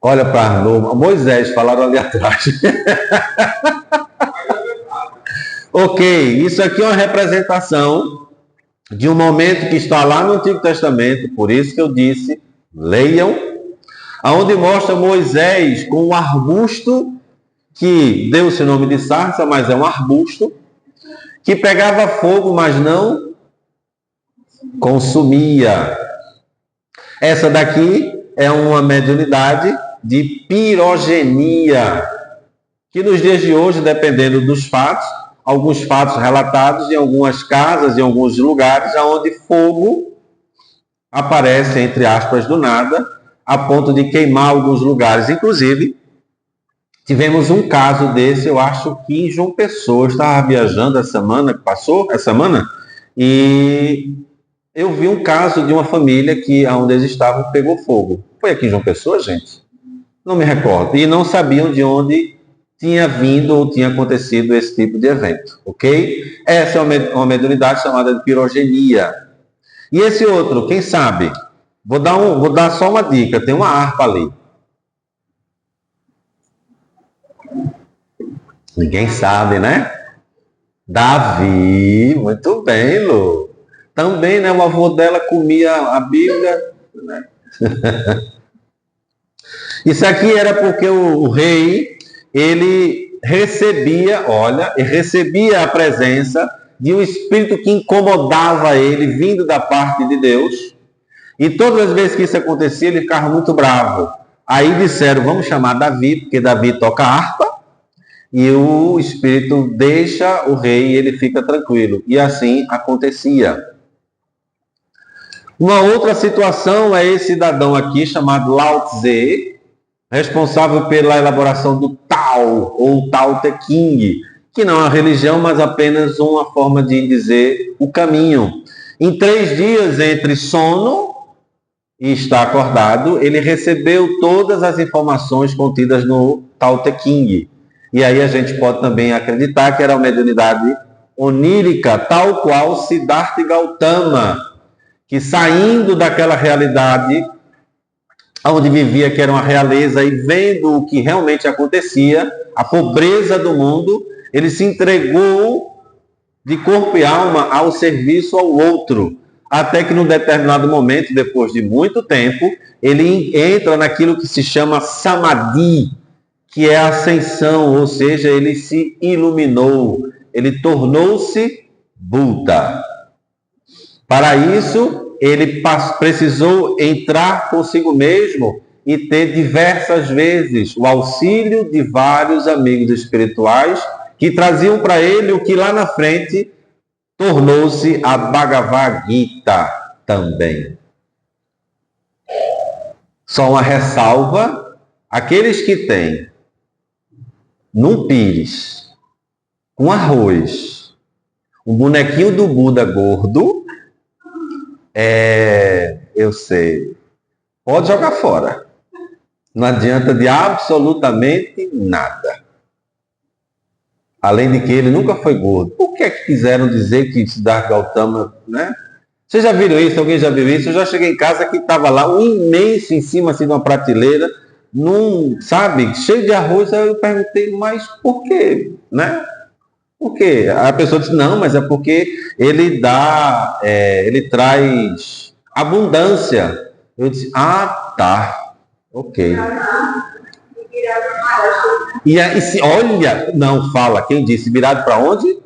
Speaker 2: Olha para Arnô. Moisés, falaram ali atrás. Ok, isso aqui é uma representação de um momento que está lá no Antigo Testamento, por isso que eu disse, leiam, aonde mostra Moisés com um arbusto que deu-se o nome de sarça, mas é um arbusto, que pegava fogo, mas não consumia. Essa daqui é uma mediunidade de pirogenia, que nos dias de hoje, dependendo dos fatos, alguns fatos relatados em algumas casas, em alguns lugares, onde fogo aparece, entre aspas, do nada, a ponto de queimar alguns lugares. Inclusive, tivemos um caso desse, eu acho que em João Pessoa. Eu estava viajando a semana que passou, essa semana, e eu vi um caso de uma família que, onde eles estavam, pegou fogo. Foi aqui em João Pessoa, gente? Não me recordo. E não sabiam de onde tinha vindo ou tinha acontecido esse tipo de evento, ok? Essa é uma mediunidade chamada de pirogenia. E esse outro, quem sabe? Vou dar só uma dica, tem uma harpa ali. Ninguém sabe, né? Davi, muito bem, Lu. Também, né? O avô dela comia a Bíblia, né? Isso aqui era porque o rei, ele recebia a presença de um espírito que incomodava ele, vindo da parte de Deus. E todas as vezes que isso acontecia, ele ficava muito bravo. Aí disseram, vamos chamar Davi, porque Davi toca harpa, e o espírito deixa o rei e ele fica tranquilo. E assim acontecia. Uma outra situação é esse cidadão aqui, chamado Lao Tse, responsável pela elaboração do Tao, ou Tao Te Ching, que não é uma religião, mas apenas uma forma de dizer o caminho. Em 3 dias entre sono e estar acordado, ele recebeu todas as informações contidas no Tao Te Ching. E aí a gente pode também acreditar que era uma mediunidade onírica, tal qual Siddhartha Gautama, que saindo daquela realidade onde vivia, que era uma realeza, e vendo o que realmente acontecia, a pobreza do mundo, ele se entregou de corpo e alma ao serviço ao outro, até que num determinado momento, depois de muito tempo, ele entra naquilo que se chama Samadhi, que é a ascensão, ou seja, ele se iluminou, ele tornou-se Buda. Para isso, ele precisou entrar consigo mesmo e ter diversas vezes o auxílio de vários amigos espirituais que traziam para ele o que lá na frente tornou-se a Bhagavad Gita também. Só uma ressalva, aqueles que têm num pires, com arroz, um bonequinho do Buda gordo, eu sei, pode jogar fora. Não adianta de absolutamente nada. Além de que ele nunca foi gordo. Por que é que quiseram dizer que Siddhartha Gautama, né? Vocês já viram isso? Alguém já viu isso? Eu já cheguei em casa que estava lá um imenso em cima assim, de uma prateleira, sabe, cheio de arroz. Aí eu perguntei, mas por quê? Né? Por quê? A pessoa disse, não, mas é porque ele ele traz abundância. Eu disse, tá, ok. E aí, olha, não fala, quem disse, virado para onde?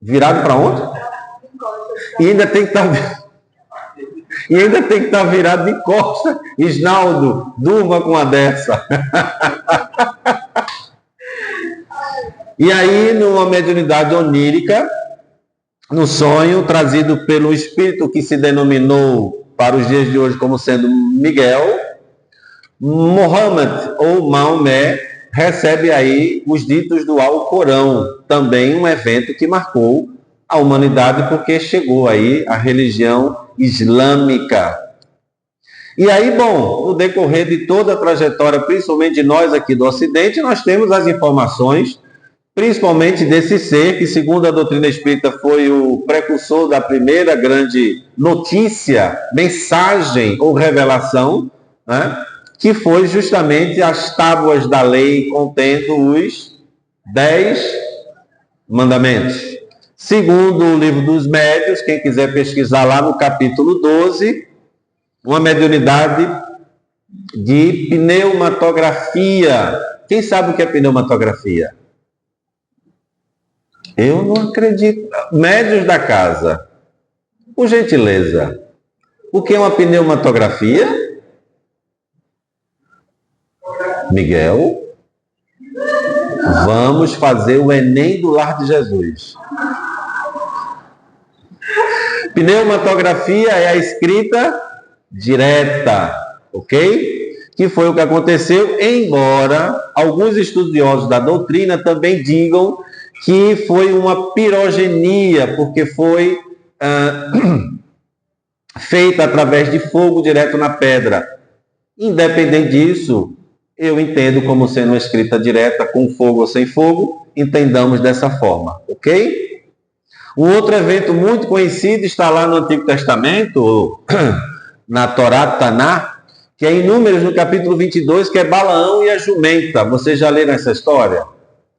Speaker 2: Virado para onde? E ainda tem que estar virado de costa. Isnaldo, durma com uma dessa. E aí, numa mediunidade onírica, no sonho, trazido pelo espírito que se denominou para os dias de hoje como sendo Miguel, Muhammad ou Maomé recebe aí os ditos do Alcorão, também um evento que marcou a humanidade porque chegou aí a religião islâmica. E aí, bom, no decorrer de toda a trajetória, principalmente de nós aqui do Ocidente, nós temos as informações, principalmente desse ser que, segundo a doutrina espírita, foi o precursor da primeira grande notícia, mensagem ou revelação, né? Que foi justamente as tábuas da lei contendo os 10 mandamentos. Segundo o livro dos médiuns, quem quiser pesquisar lá no capítulo 12, uma mediunidade de pneumatografia. Quem sabe o que é pneumatografia? Eu não acredito. Médiuns da casa, por gentileza, o que é uma pneumatografia? Miguel, vamos fazer o Enem do Lar de Jesus. Pneumatografia é a escrita direta, ok? Que foi o que aconteceu, embora alguns estudiosos da doutrina também digam que foi uma pirogenia, porque foi feita através de fogo direto na pedra. Independente disso, eu entendo como sendo uma escrita direta, com fogo ou sem fogo, entendamos dessa forma, ok? Um outro evento muito conhecido está lá no Antigo Testamento, na Torá Taná, que é em Números, no capítulo 22, que é Balaão e a jumenta. Vocês já leram essa história?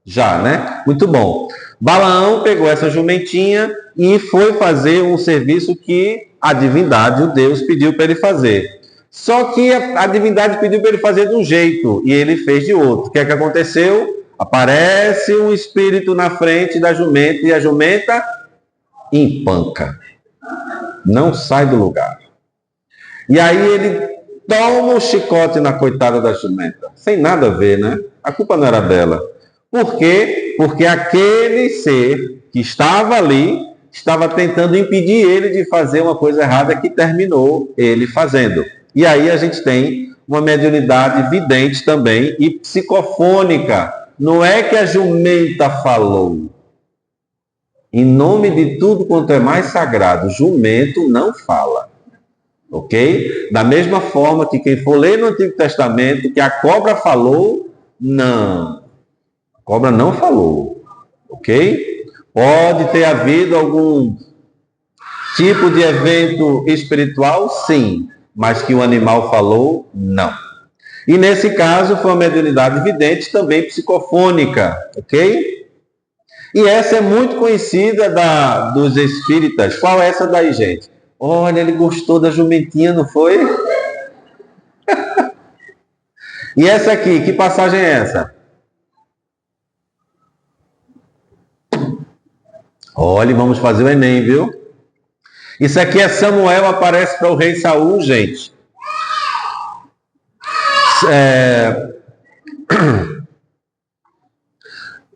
Speaker 2: Já, né? Muito bom. Balaão pegou essa jumentinha e foi fazer um serviço que a divindade, o Deus, pediu para ele fazer. Só que a divindade pediu para ele fazer de um jeito e ele fez de outro. O que é que aconteceu? Aparece um espírito na frente da jumenta e a jumenta empanca. Não sai do lugar. E aí ele toma um chicote na coitada da jumenta. Sem nada a ver, né? A culpa não era dela. Por quê? Porque aquele ser que estava ali estava tentando impedir ele de fazer uma coisa errada que terminou ele fazendo. E aí a gente tem uma mediunidade vidente também e psicofônica. Não é que a jumenta falou. Em nome de tudo quanto é mais sagrado, jumento não fala. Ok? Da mesma forma que quem for ler no Antigo Testamento que a cobra falou, não. A cobra não falou. Ok? Pode ter havido algum tipo de evento espiritual, sim. Mas que o animal falou, não. E nesse caso foi uma mediunidade vidente, também psicofônica, ok? E essa é muito conhecida dos espíritas. Qual é essa daí, gente? Olha, ele gostou da jumentinha, não foi? E essa aqui, que passagem é essa? Olha, vamos fazer o Enem, viu? Isso aqui é Samuel, aparece para o rei Saul, gente.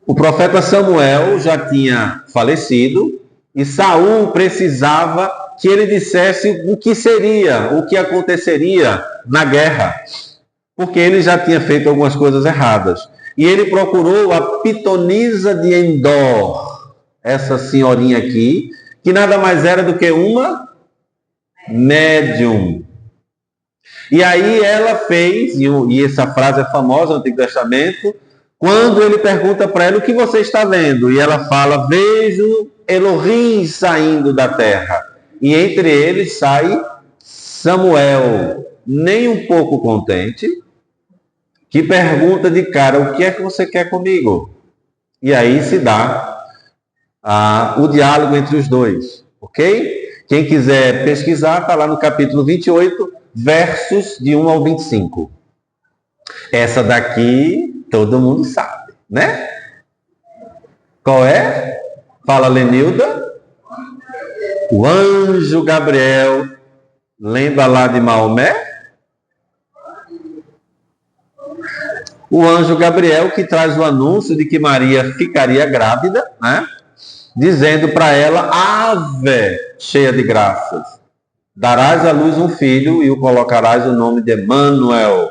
Speaker 2: O profeta Samuel já tinha falecido e Saul precisava que ele dissesse o que seria, o que aconteceria na guerra, porque ele já tinha feito algumas coisas erradas. E ele procurou a pitonisa de Endor, essa senhorinha aqui, que nada mais era do que uma médium. E aí ela fez, e essa frase é famosa no Antigo Testamento, quando ele pergunta para ela o que você está vendo, e ela fala, vejo Elohim saindo da terra. E entre eles sai Samuel, nem um pouco contente, que pergunta de cara, o que é que você quer comigo? E aí se dá o diálogo entre os dois, ok? Quem quiser pesquisar, está lá no capítulo 28, versos de 1 ao 25. Essa daqui, todo mundo sabe, né? Qual é? Fala, Lenilda. O anjo Gabriel, lembra lá de Maomé? O anjo Gabriel que traz o anúncio de que Maria ficaria grávida, né? Dizendo para ela, ave, cheia de graças, darás à luz um filho e o colocarás o nome de Emanuel.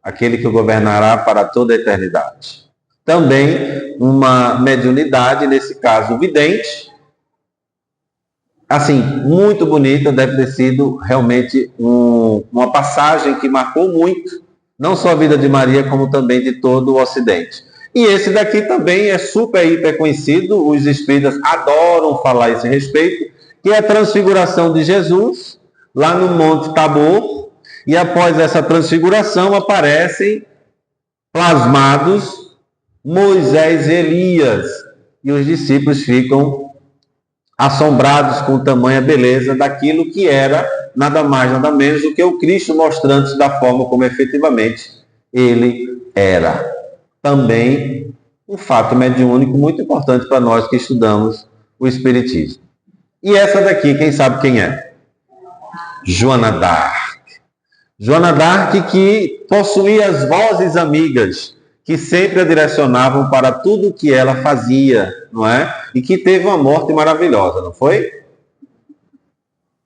Speaker 2: aquele que governará para toda a eternidade. Também uma mediunidade, nesse caso vidente, assim, muito bonita, deve ter sido realmente uma passagem que marcou muito, não só a vida de Maria, como também de todo o Ocidente. E esse daqui também é super, hiper conhecido, os espíritas adoram falar a esse respeito, que é a transfiguração de Jesus, lá no Monte Tabor, e após essa transfiguração aparecem plasmados Moisés e Elias, e os discípulos ficam assombrados com tamanha beleza daquilo que era nada mais, nada menos do que o Cristo, mostrando-se da forma como efetivamente ele era. Também um fato mediúnico muito importante para nós que estudamos o Espiritismo. E essa daqui, quem sabe quem é? Joana d'Arc. Joana d'Arc, que possuía as vozes amigas, que sempre a direcionavam para tudo o que ela fazia, não é? E que teve uma morte maravilhosa, não foi?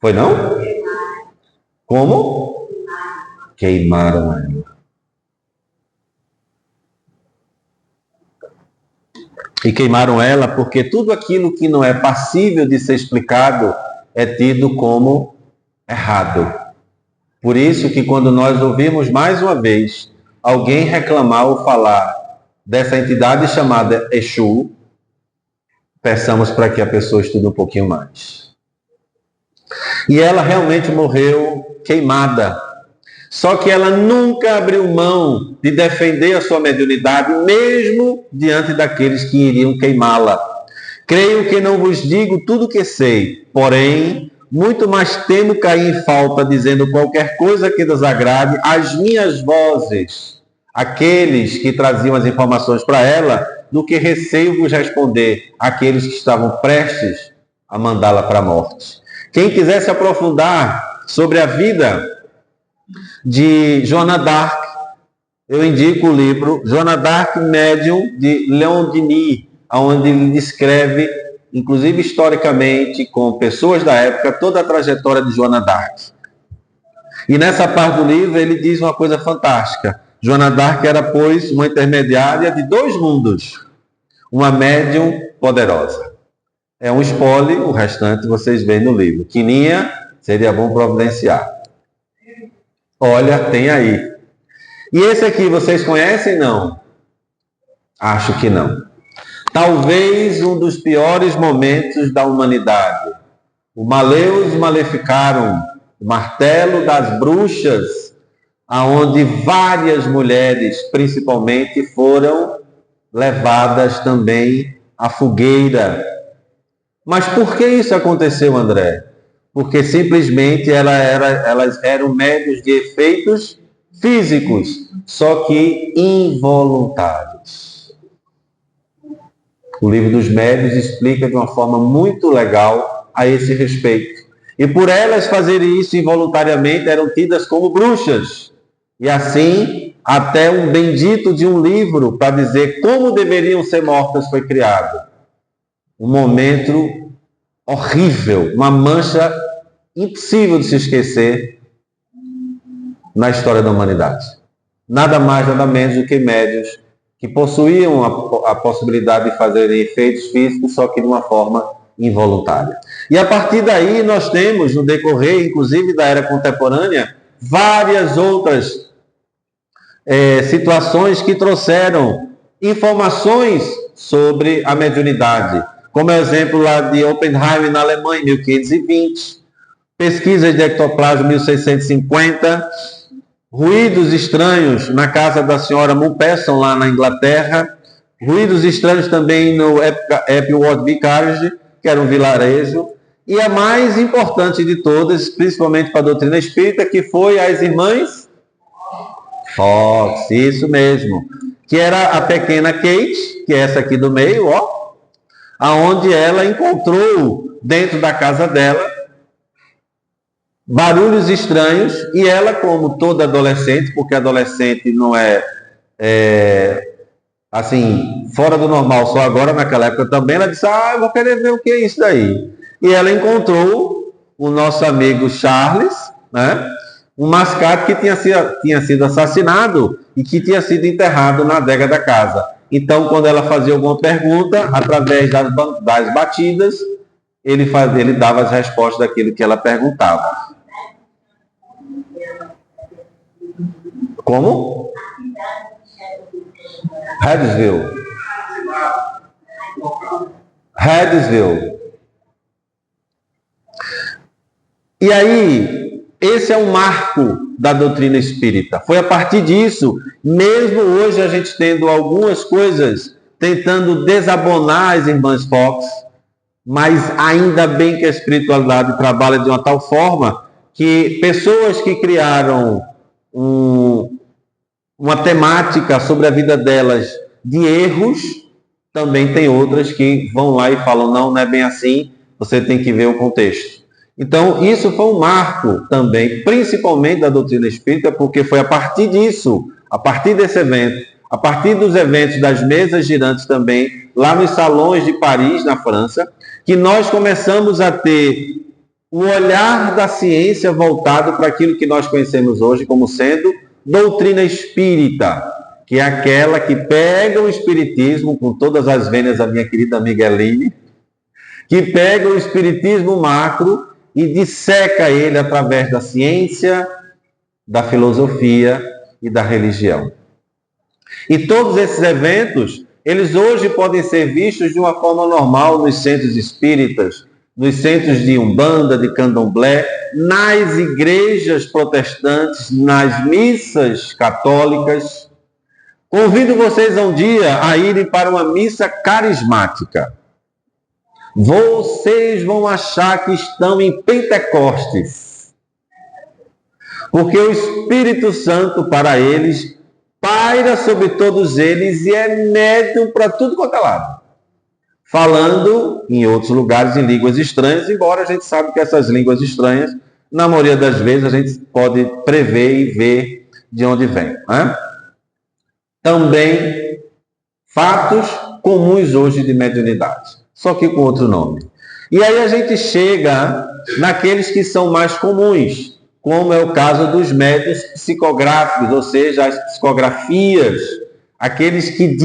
Speaker 2: Foi não? Como? Queimaram ela. E queimaram ela porque tudo aquilo que não é passível de ser explicado é tido como errado. Por isso que quando nós ouvimos mais uma vez alguém reclamar ou falar dessa entidade chamada Exu, peçamos para que a pessoa estude um pouquinho mais. E ela realmente morreu queimada. Só que ela nunca abriu mão de defender a sua mediunidade, mesmo diante daqueles que iriam queimá-la. Creio que não vos digo tudo o que sei, porém, muito mais temo cair em falta, dizendo qualquer coisa que desagrade as minhas vozes, aqueles que traziam as informações para ela, do que receio vos responder aqueles que estavam prestes a mandá-la para a morte. Quem quiser se aprofundar sobre a vida de Joana d'Arc, eu indico o livro Joana d'Arc Médium, de Leon Denis, onde ele descreve, inclusive historicamente, com pessoas da época, toda a trajetória de Joana d'Arc. E nessa parte do livro ele diz uma coisa fantástica. Joana d'Arc era, pois, uma intermediária de dois mundos, uma médium poderosa. É um spoiler, o restante vocês veem no livro. Quininha, seria bom providenciar. Olha, tem aí. E esse aqui, vocês conhecem, não? Acho que não. Talvez um dos piores momentos da humanidade. O Maleus Maleficarum, o martelo das bruxas, aonde várias mulheres, principalmente, foram levadas também à fogueira. Mas por que isso aconteceu, André? Porque simplesmente elas eram médios de efeitos físicos, só que involuntários. O livro dos médios explica de uma forma muito legal a esse respeito. E por elas fazerem isso involuntariamente, eram tidas como bruxas. E assim, até um bendito de um livro para dizer como deveriam ser mortas foi criado. Um momento horrível, uma mancha impossível de se esquecer na história da humanidade. Nada mais, nada menos do que médios que possuíam a possibilidade de fazerem efeitos físicos, só que de uma forma involuntária. E a partir daí nós temos, no decorrer, inclusive da era contemporânea, várias outras situações que trouxeram informações sobre a mediunidade. Como exemplo lá de Oppenheim na Alemanha, em 1520, pesquisas de ectoplasma, 1650, ruídos estranhos na casa da senhora Mupesson, lá na Inglaterra, ruídos estranhos também no Epworth Vicarage, que era um vilarejo, e a mais importante de todas, principalmente para a doutrina espírita, que foi as irmãs Fox, isso mesmo, que era a pequena Kate, que é essa aqui do meio, ó, aonde ela encontrou dentro da casa dela barulhos estranhos, e ela, como toda adolescente, porque adolescente não é assim, fora do normal, só agora naquela época também, ela disse, eu vou querer ver o que é isso daí. E ela encontrou o nosso amigo Charles, né, um mascate que tinha sido assassinado e que tinha sido enterrado na adega da casa. Então, quando ela fazia alguma pergunta, através das batidas, ele dava as respostas daquilo que ela perguntava. Como? Redesville. E aí, esse é um marco da doutrina espírita. Foi a partir disso, mesmo hoje a gente tendo algumas coisas tentando desabonar as irmãs Fox, mas ainda bem que a espiritualidade trabalha de uma tal forma que pessoas que criaram uma temática sobre a vida delas de erros, também tem outras que vão lá e falam, não é bem assim, você tem que ver o contexto. Então, isso foi um marco também, principalmente da doutrina espírita, porque foi a partir disso, a partir desse evento, a partir dos eventos das mesas girantes também, lá nos salões de Paris, na França, que nós começamos a ter o olhar da ciência voltado para aquilo que nós conhecemos hoje como sendo doutrina espírita, que é aquela que pega o espiritismo, com todas as vênias da minha querida Migueline, que pega o espiritismo macro e disseca ele através da ciência, da filosofia e da religião. E todos esses eventos, eles hoje podem ser vistos de uma forma normal nos centros espíritas, nos centros de Umbanda, de Candomblé, nas igrejas protestantes, nas missas católicas. Convido vocês um dia a irem para uma missa carismática. Vocês vão achar que estão em Pentecostes, porque o Espírito Santo para eles paira sobre todos eles e é médium para tudo quanto é lado, falando em outros lugares em línguas estranhas, embora a gente sabe que essas línguas estranhas, na maioria das vezes, a gente pode prever e ver de onde vem, né? Também fatos comuns hoje de mediunidade, só que com outro nome. E aí a gente chega naqueles que são mais comuns, como é o caso dos médiuns psicográficos, ou seja, as psicografias, aqueles que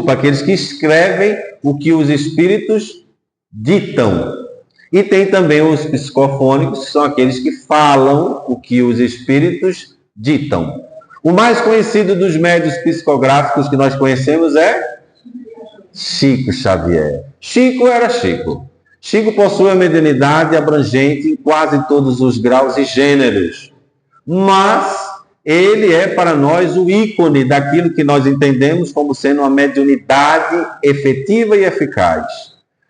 Speaker 2: aqueles que escrevem o que os espíritos ditam. E tem também os psicofônicos, que são aqueles que falam o que os espíritos ditam. O mais conhecido dos médiuns psicográficos que nós conhecemos é Chico Xavier. Chico era Chico. Chico possui a mediunidade abrangente em quase todos os graus e gêneros. Mas ele é para nós o ícone daquilo que nós entendemos como sendo uma mediunidade efetiva e eficaz.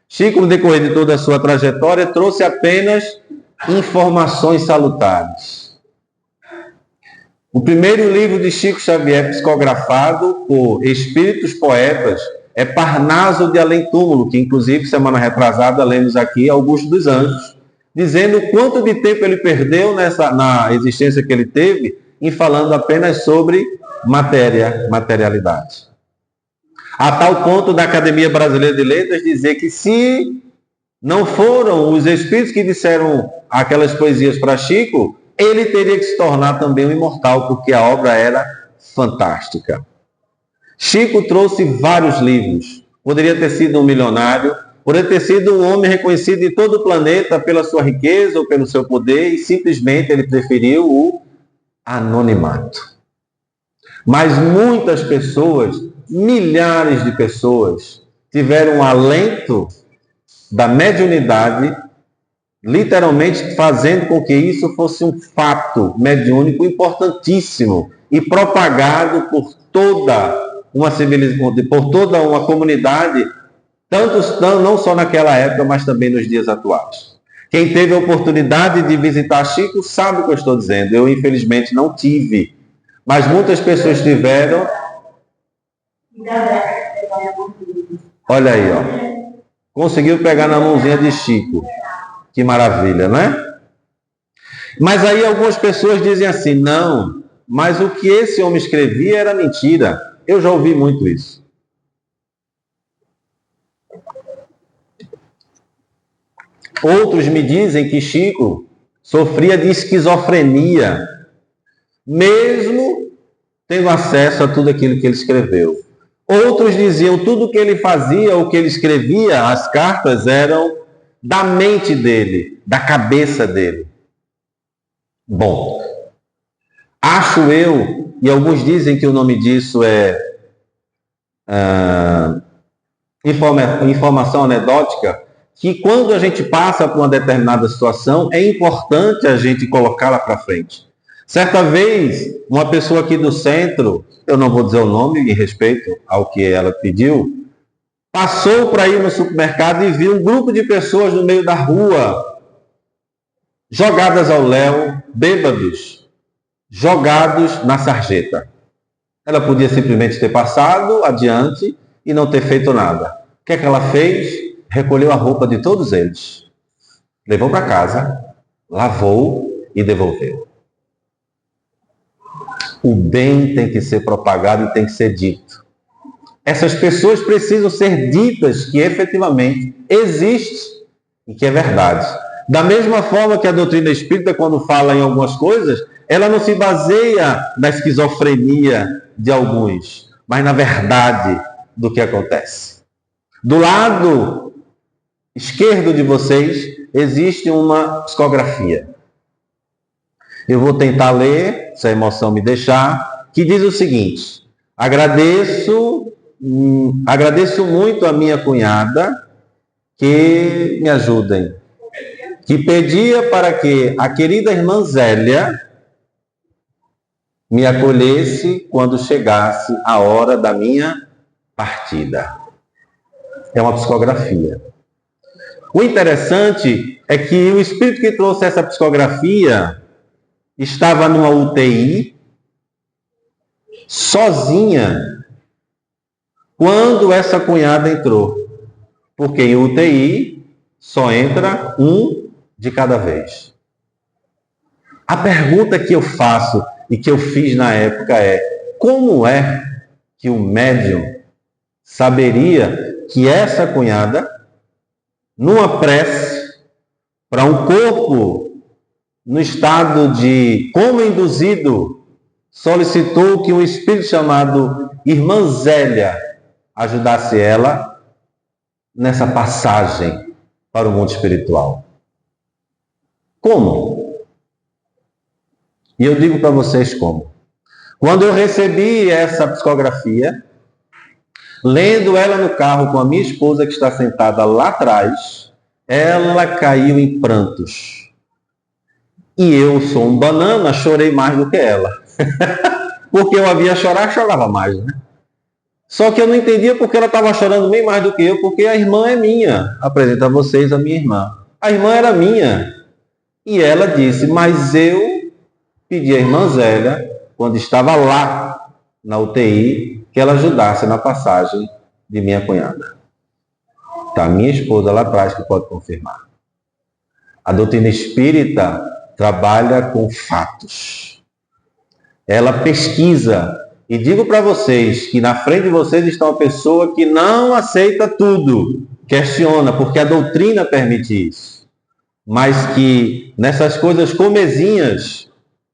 Speaker 2: Chico, no decorrer de toda a sua trajetória, trouxe apenas informações salutares. O primeiro livro de Chico Xavier, psicografado por espíritos poetas, é Parnaso de Além Túmulo, que inclusive semana retrasada lemos aqui Augusto dos Anjos, dizendo o quanto de tempo ele perdeu na existência que ele teve, em falando apenas sobre materialidade. A tal ponto da Academia Brasileira de Letras dizer que se não foram os espíritos que disseram aquelas poesias para Chico, ele teria que se tornar também um imortal, porque a obra era fantástica. Chico trouxe vários livros. Poderia ter sido um milionário, poderia ter sido um homem reconhecido em todo o planeta pela sua riqueza ou pelo seu poder, e simplesmente ele preferiu o anonimato. Mas muitas pessoas, milhares de pessoas, tiveram um alento da mediunidade, literalmente fazendo com que isso fosse um fato mediúnico importantíssimo e propagado por toda uma civilização, por toda uma comunidade, não só naquela época, mas também nos dias atuais. Quem teve a oportunidade de visitar Chico sabe o que eu estou dizendo. Eu, infelizmente, não tive, mas muitas pessoas tiveram. Olha aí, ó. Conseguiu pegar na mãozinha de Chico. Que maravilha, não é? Mas aí algumas pessoas dizem assim, não, mas o que esse homem escrevia era mentira. Eu já ouvi muito isso. Outros me dizem que Chico sofria de esquizofrenia, mesmo tendo acesso a tudo aquilo que ele escreveu. Outros diziam tudo o que ele fazia, o que ele escrevia, as cartas eram da mente dele, da cabeça dele. Bom, acho eu, e alguns dizem que o nome disso é informação anedótica, que quando a gente passa por uma determinada situação, é importante a gente colocá-la para frente. Certa vez, uma pessoa aqui do centro, eu não vou dizer o nome em respeito ao que ela pediu, passou para ir no supermercado e viu um grupo de pessoas no meio da rua, jogadas ao léu, bêbados, jogados na sarjeta. Ela podia simplesmente ter passado adiante e não ter feito nada. O que é que ela fez? Recolheu a roupa de todos eles, levou para casa, lavou e devolveu. O bem tem que ser propagado e tem que ser dito. Essas pessoas precisam ser ditas que efetivamente existe e que é verdade. Da mesma forma que a doutrina espírita, quando fala em algumas coisas, ela não se baseia na esquizofrenia de alguns, mas na verdade do que acontece. Do lado esquerdo de vocês existe uma psicografia. Eu vou tentar ler, se a emoção me deixar, que diz o seguinte: agradeço muito a minha cunhada que me ajudem, que pedia para que a querida irmã Zélia me acolhesse quando chegasse a hora da minha partida. É uma psicografia. O interessante é que o espírito que trouxe essa psicografia estava numa UTI, sozinha, quando essa cunhada entrou. Porque em UTI só entra um de cada vez. A pergunta que eu faço e que eu fiz na época é: como é que o médium saberia que essa cunhada, numa prece para um corpo no estado de coma induzido, solicitou que um espírito chamado Irmã Zélia ajudasse ela nessa passagem para o mundo espiritual? Como? E eu digo para vocês como. Quando eu recebi essa psicografia, lendo ela no carro com a minha esposa que está sentada lá atrás, ela caiu em prantos. E eu sou um banana, chorei mais do que ela. Porque eu a via chorar, chorava mais, né? Só que eu não entendia porque ela estava chorando bem mais do que eu, porque a irmã é minha. Apresento a vocês a minha irmã. A irmã era minha. E ela disse: mas eu pedi à irmã Zélia, quando estava lá na UTI, que ela ajudasse na passagem de minha cunhada. Está a minha esposa lá atrás que pode confirmar. A doutrina espírita trabalha com fatos. Ela pesquisa. E digo para vocês que na frente de vocês está uma pessoa que não aceita tudo, questiona, porque a doutrina permite isso. Mas que nessas coisas comezinhas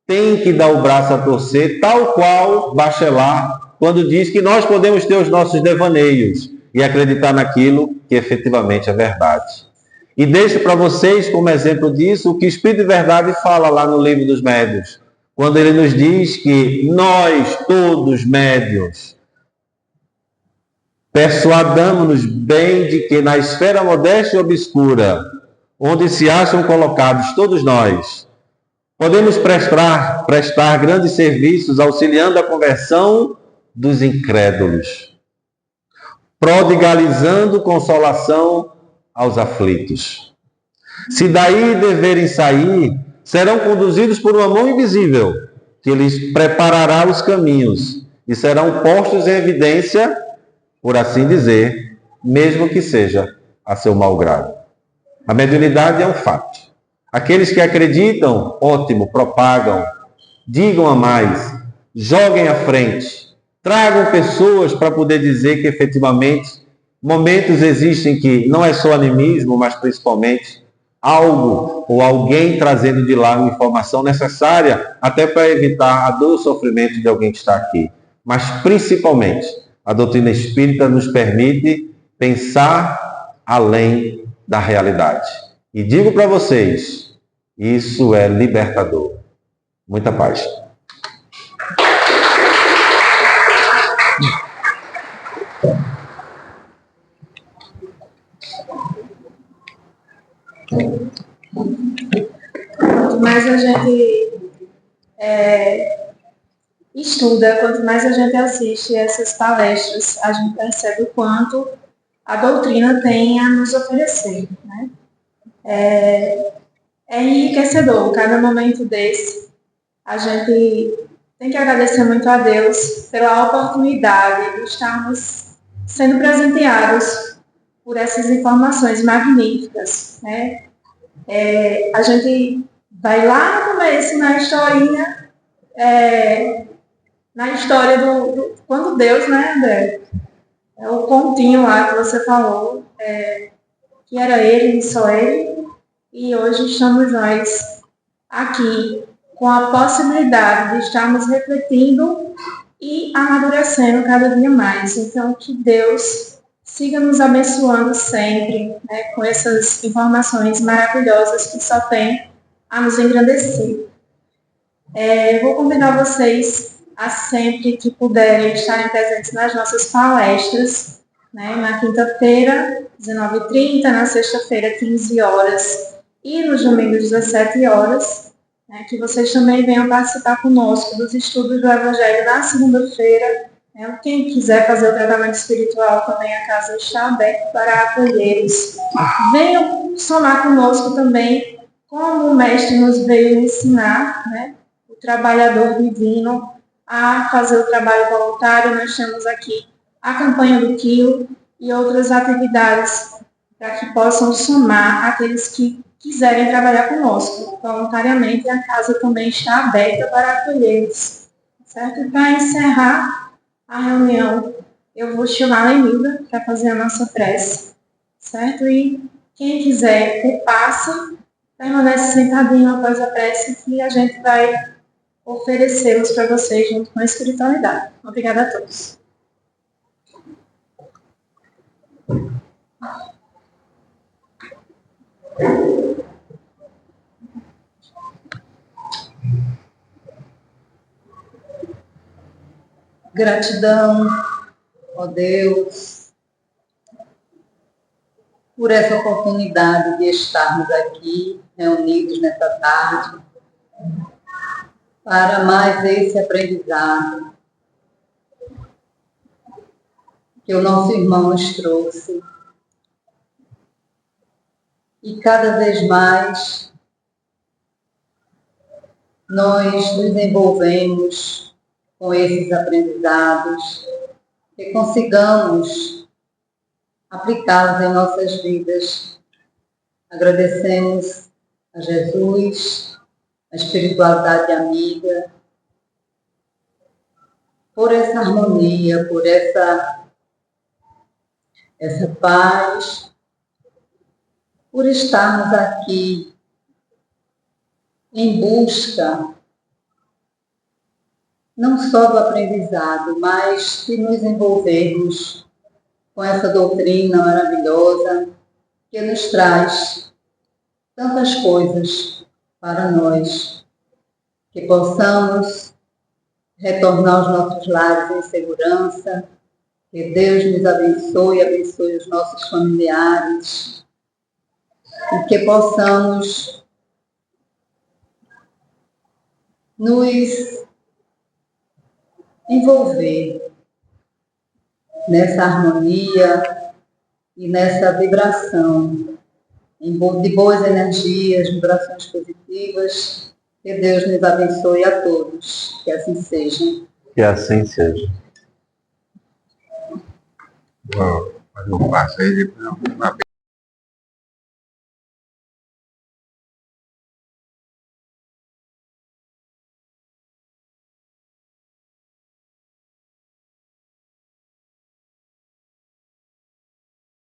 Speaker 2: tem que dar o braço a torcer, tal qual Bachelard, quando diz que nós podemos ter os nossos devaneios e acreditar naquilo que efetivamente é verdade. E deixo para vocês, como exemplo disso, o que o Espírito de Verdade fala lá no Livro dos Médiuns, quando ele nos diz que nós, todos médiuns, persuadamos-nos bem de que na esfera modesta e obscura, onde se acham colocados todos nós, podemos prestar grandes serviços auxiliando a conversão dos incrédulos, prodigalizando consolação aos aflitos. Se daí deverem sair, serão conduzidos por uma mão invisível, que lhes preparará os caminhos, e serão postos em evidência, por assim dizer, mesmo que seja a seu mau grado. A mediunidade é um fato. Aqueles que acreditam, ótimo, propagam, digam a mais, joguem à frente, tragam pessoas para poder dizer que efetivamente momentos existem que não é só animismo, mas principalmente algo ou alguém trazendo de lá uma informação necessária até para evitar a dor e o sofrimento de alguém que está aqui. Mas, principalmente, a doutrina espírita nos permite pensar além da realidade. E digo para vocês, isso é libertador. Muita paz.
Speaker 3: Quanto mais a gente estuda, quanto mais a gente assiste essas palestras, a gente percebe o quanto a doutrina tem a nos oferecer, né? É enriquecedor. Cada momento desse, a gente tem que agradecer muito a Deus pela oportunidade de estarmos sendo presenteados por essas informações magníficas, né? A gente vai lá no começo, na historinha, na história do quando Deus, né, André? É o pontinho lá que você falou, que era ele e só ele, e hoje estamos nós aqui com a possibilidade de estarmos refletindo e amadurecendo cada dia mais. Então, que Deus siga nos abençoando sempre, né, com essas informações maravilhosas que só tem a nos engrandecer. Vou convidar vocês a sempre que puderem estarem presentes nas nossas palestras, né, na quinta-feira, 19h30, na sexta-feira, 15 horas, e nos domingos, 17 horas, né, que vocês também venham participar conosco dos estudos do Evangelho na segunda-feira. Né, quem quiser fazer o tratamento espiritual também, a casa está aberta para acolhê-los. Venham somar conosco também, como o Mestre nos veio ensinar, né, o trabalhador divino a fazer o trabalho voluntário. Nós temos aqui a campanha do quilo e outras atividades para que possam somar aqueles que quiserem trabalhar conosco voluntariamente. A casa também está aberta para acolhê-los. Certo? E para encerrar a reunião, eu vou chamar a Lenilda para fazer a nossa prece. Certo? E quem quiser ter passe, permanece sentadinho após a prece que a gente vai oferecê-los para vocês junto com a espiritualidade. Obrigada a todos.
Speaker 4: Gratidão, ó Deus, por essa oportunidade de estarmos aqui reunidos nessa tarde para mais esse aprendizado que o nosso irmão nos trouxe. E cada vez mais nós nos envolvemos com esses aprendizados, que consigamos aplicá-los em nossas vidas. Agradecemos a Jesus, a espiritualidade amiga, por essa harmonia, por essa paz, por estarmos aqui em busca não só do aprendizado, mas de nos envolvermos com essa doutrina maravilhosa que nos traz tantas coisas para nós, que possamos retornar aos nossos lares em segurança, que Deus nos abençoe, abençoe os nossos familiares, e que possamos nos envolver nessa harmonia e nessa vibração de boas energias, vibrações positivas. Que Deus nos abençoe a todos. Que assim seja.
Speaker 2: Que assim seja.
Speaker 5: Vou fazer um passo aí, depois eu vou